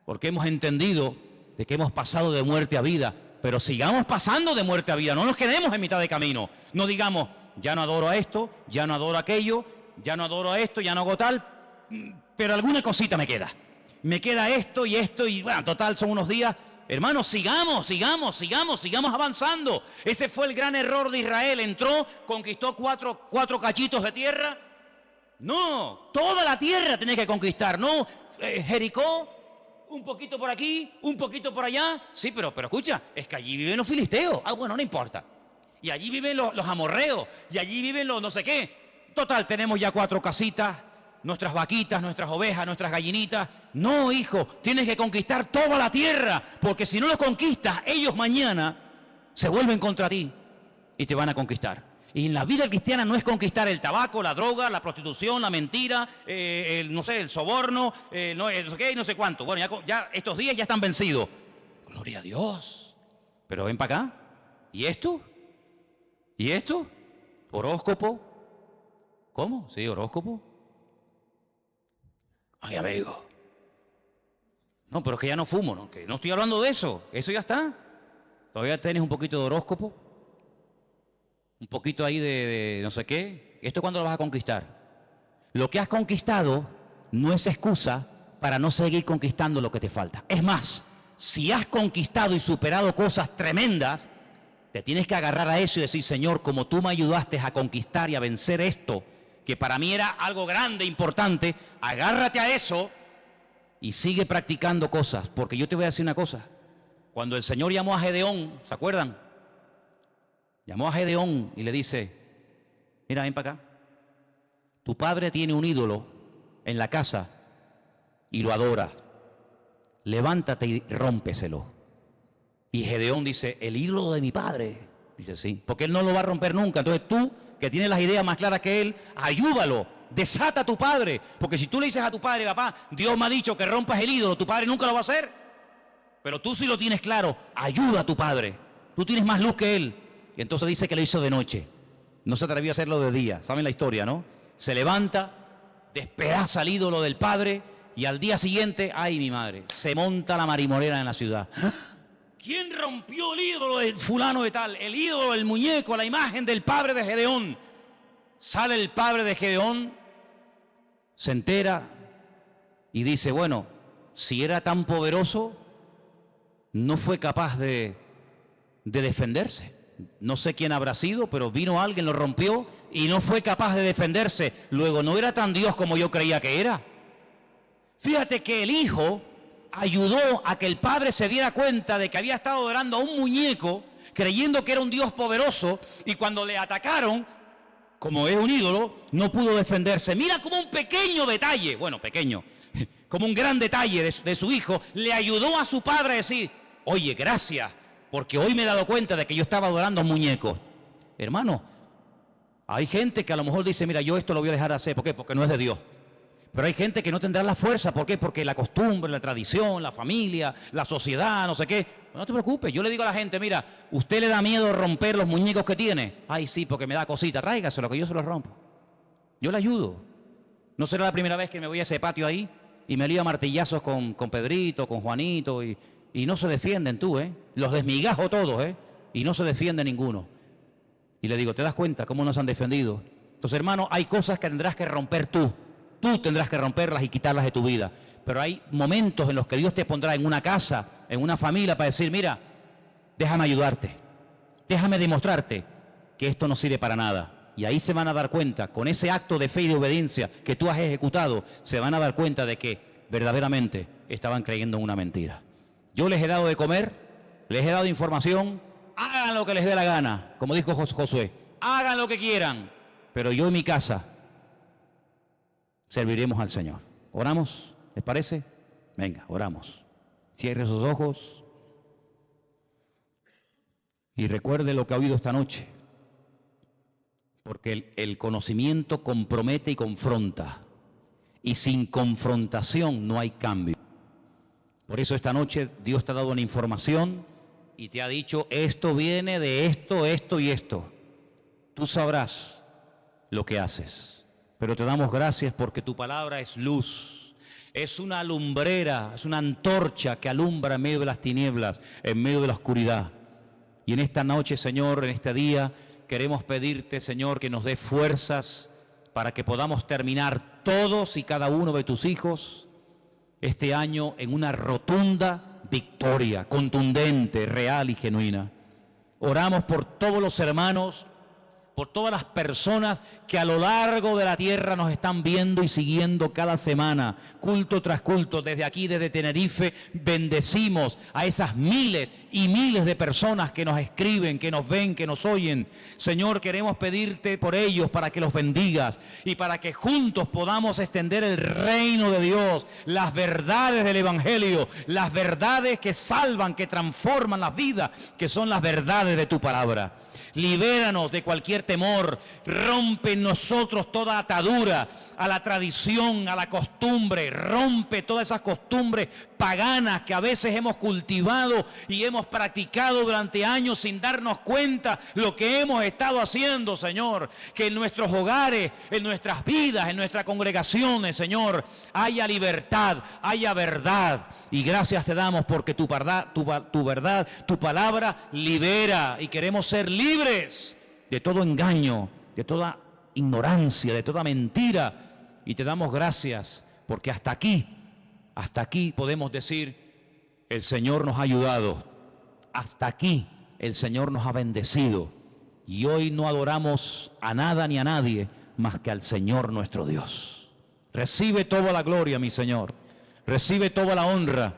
S1: Porque hemos entendido de que hemos pasado de muerte a vida. Pero sigamos pasando de muerte a vida. No nos quedemos en mitad de camino. No digamos, ya no adoro a esto, ya no adoro a aquello, ya no adoro a esto, ya no hago tal. Pero alguna cosita me queda. Me queda esto y bueno, total son unos días. Hermanos, sigamos avanzando. Ese fue el gran error de Israel. Entró, conquistó cuatro cachitos de tierra. No, toda la tierra tenés que conquistar. No, Jericó, un poquito por aquí, un poquito por allá. Sí, pero escucha, es que allí viven los filisteos. Ah, bueno, no importa. Y allí viven los amorreos. Y allí viven los no sé qué. Total, tenemos ya 4 casitas. Nuestras vaquitas, nuestras ovejas, nuestras gallinitas. No, hijo, tienes que conquistar toda la tierra, porque si no los conquistas, ellos mañana se vuelven contra ti y te van a conquistar. Y en la vida cristiana no es conquistar el tabaco, la droga, la prostitución, la mentira, no sé, el soborno, no sé qué, no sé cuánto. Bueno, ya estos días ya están vencidos. Gloria a Dios. Pero ven para acá. ¿Y esto? ¿Y esto? ¿Horóscopo? ¿Cómo? Sí, horóscopo. Ay, amigo. No, pero es que ya no fumo, ¿no? Que no estoy hablando de eso. Eso ya está. Todavía tienes un poquito de horóscopo. Un poquito ahí de no sé qué. ¿Esto cuándo lo vas a conquistar? Lo que has conquistado no es excusa para no seguir conquistando lo que te falta. Es más, si has conquistado y superado cosas tremendas, te tienes que agarrar a eso y decir, Señor, como tú me ayudaste a conquistar y a vencer esto, que para mí era algo grande, importante, agárrate a eso y sigue practicando cosas. Porque yo te voy a decir una cosa. Cuando el Señor llamó a Gedeón, ¿se acuerdan? Llamó a Gedeón y le dice, mira, ven para acá. Tu padre tiene un ídolo en la casa y lo adora. Levántate y rómpeselo. Y Gedeón dice, ¿el ídolo de mi padre? Dice, sí, porque él no lo va a romper nunca. Entonces tú, que tienes las ideas más claras que él, ayúdalo, desata a tu padre. Porque si tú le dices a tu padre, papá, Dios me ha dicho que rompas el ídolo, tu padre nunca lo va a hacer. Pero tú sí lo tienes claro, ayuda a tu padre. Tú tienes más luz que él. Y entonces dice que lo hizo de noche. No se atrevió a hacerlo de día. ¿Saben la historia, no? Se levanta, despedaza el ídolo del padre y al día siguiente, ay mi madre, se monta la marimorera en la ciudad. ¿Quién rompió el ídolo del fulano de tal? El ídolo, el muñeco, la imagen del padre de Gedeón. Sale el padre de Gedeón, se entera y dice, bueno, si era tan poderoso, no fue capaz de defenderse. No sé quién habrá sido, pero vino alguien, lo rompió y no fue capaz de defenderse. Luego, no era tan Dios como yo creía que era. Fíjate que el hijo ayudó a que el padre se diera cuenta de que había estado adorando a un muñeco, creyendo que era un Dios poderoso, y cuando le atacaron, como es un ídolo, no pudo defenderse. Mira como un pequeño detalle, bueno, pequeño, como un gran detalle de su hijo, le ayudó a su padre a decir, oye, gracias, porque hoy me he dado cuenta de que yo estaba adorando a un muñeco. Hermano, hay gente que a lo mejor dice, mira, yo esto lo voy a dejar de hacer. ¿Por qué? Porque no es de Dios. Pero hay gente que no tendrá la fuerza. ¿Por qué? Porque la costumbre, la tradición, la familia, la sociedad, no sé qué. No te preocupes. Yo le digo a la gente, mira, ¿usted le da miedo romper los muñecos que tiene? Ay, sí, porque me da cosita. Tráigaselo, que yo se los rompo. Yo le ayudo. No será la primera vez que me voy a ese patio ahí y me lío a martillazos con Pedrito, con Juanito y no se defienden tú, ¿eh? Los desmigajo todos, ¿eh? Y no se defiende ninguno. Y le digo, ¿te das cuenta cómo nos han defendido? Entonces, hermano, hay cosas que tendrás que romper tú. Tú tendrás que romperlas y quitarlas de tu vida. Pero hay momentos en los que Dios te pondrá en una casa, en una familia, para decir, mira, déjame ayudarte. Déjame demostrarte que esto no sirve para nada. Y ahí se van a dar cuenta, con ese acto de fe y de obediencia que tú has ejecutado, se van a dar cuenta de que verdaderamente estaban creyendo en una mentira. Yo les he dado de comer, les he dado información, hagan lo que les dé la gana, como dijo Josué, hagan lo que quieran, pero yo en mi casa serviremos al Señor. ¿Oramos? ¿Les parece? Venga, oramos. Cierre sus ojos y recuerde lo que ha oído esta noche, porque el conocimiento compromete y confronta, y sin confrontación no hay cambio. Por eso esta noche Dios te ha dado una información y te ha dicho, esto viene de esto, esto y esto. Tú sabrás lo que haces, pero te damos gracias porque tu palabra es luz, es una lumbrera, es una antorcha que alumbra en medio de las tinieblas, en medio de la oscuridad. Y en esta noche, Señor, en este día, queremos pedirte, Señor, que nos dé fuerzas para que podamos terminar todos y cada uno de tus hijos este año en una rotunda victoria contundente, real y genuina. Oramos por todos los hermanos, por todas las personas que a lo largo de la tierra nos están viendo y siguiendo cada semana, culto tras culto. Desde aquí, desde Tenerife, bendecimos a esas miles y miles de personas que nos escriben, que nos ven, que nos oyen. Señor, queremos pedirte por ellos para que los bendigas y para que juntos podamos extender el reino de Dios, las verdades del Evangelio, las verdades que salvan, que transforman las vidas, que son las verdades de tu palabra. Libéranos de cualquier temor, rompe en nosotros toda atadura a la tradición, a la costumbre, rompe todas esas costumbres paganas que a veces hemos cultivado y hemos practicado durante años sin darnos cuenta lo que hemos estado haciendo, Señor. Que en nuestros hogares, en nuestras vidas, en nuestras congregaciones, Señor, haya libertad, haya verdad. Y gracias te damos porque tu verdad, tu palabra libera, y queremos ser libres de todo engaño, de toda ignorancia, de toda mentira. Y te damos gracias porque hasta aquí podemos decir, el Señor nos ha ayudado, hasta aquí el Señor nos ha bendecido. Y hoy no adoramos a nada ni a nadie más que al Señor nuestro Dios. Recibe toda la gloria, mi Señor. Recibe toda la honra,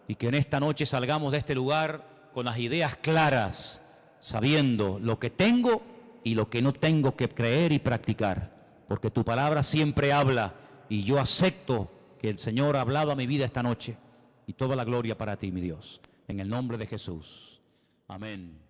S1: y que en esta noche salgamos de este lugar con las ideas claras, sabiendo lo que tengo y lo que no tengo que creer y practicar, porque tu palabra siempre habla, y yo acepto que el Señor ha hablado a mi vida esta noche, y toda la gloria para ti, mi Dios, en el nombre de Jesús. Amén.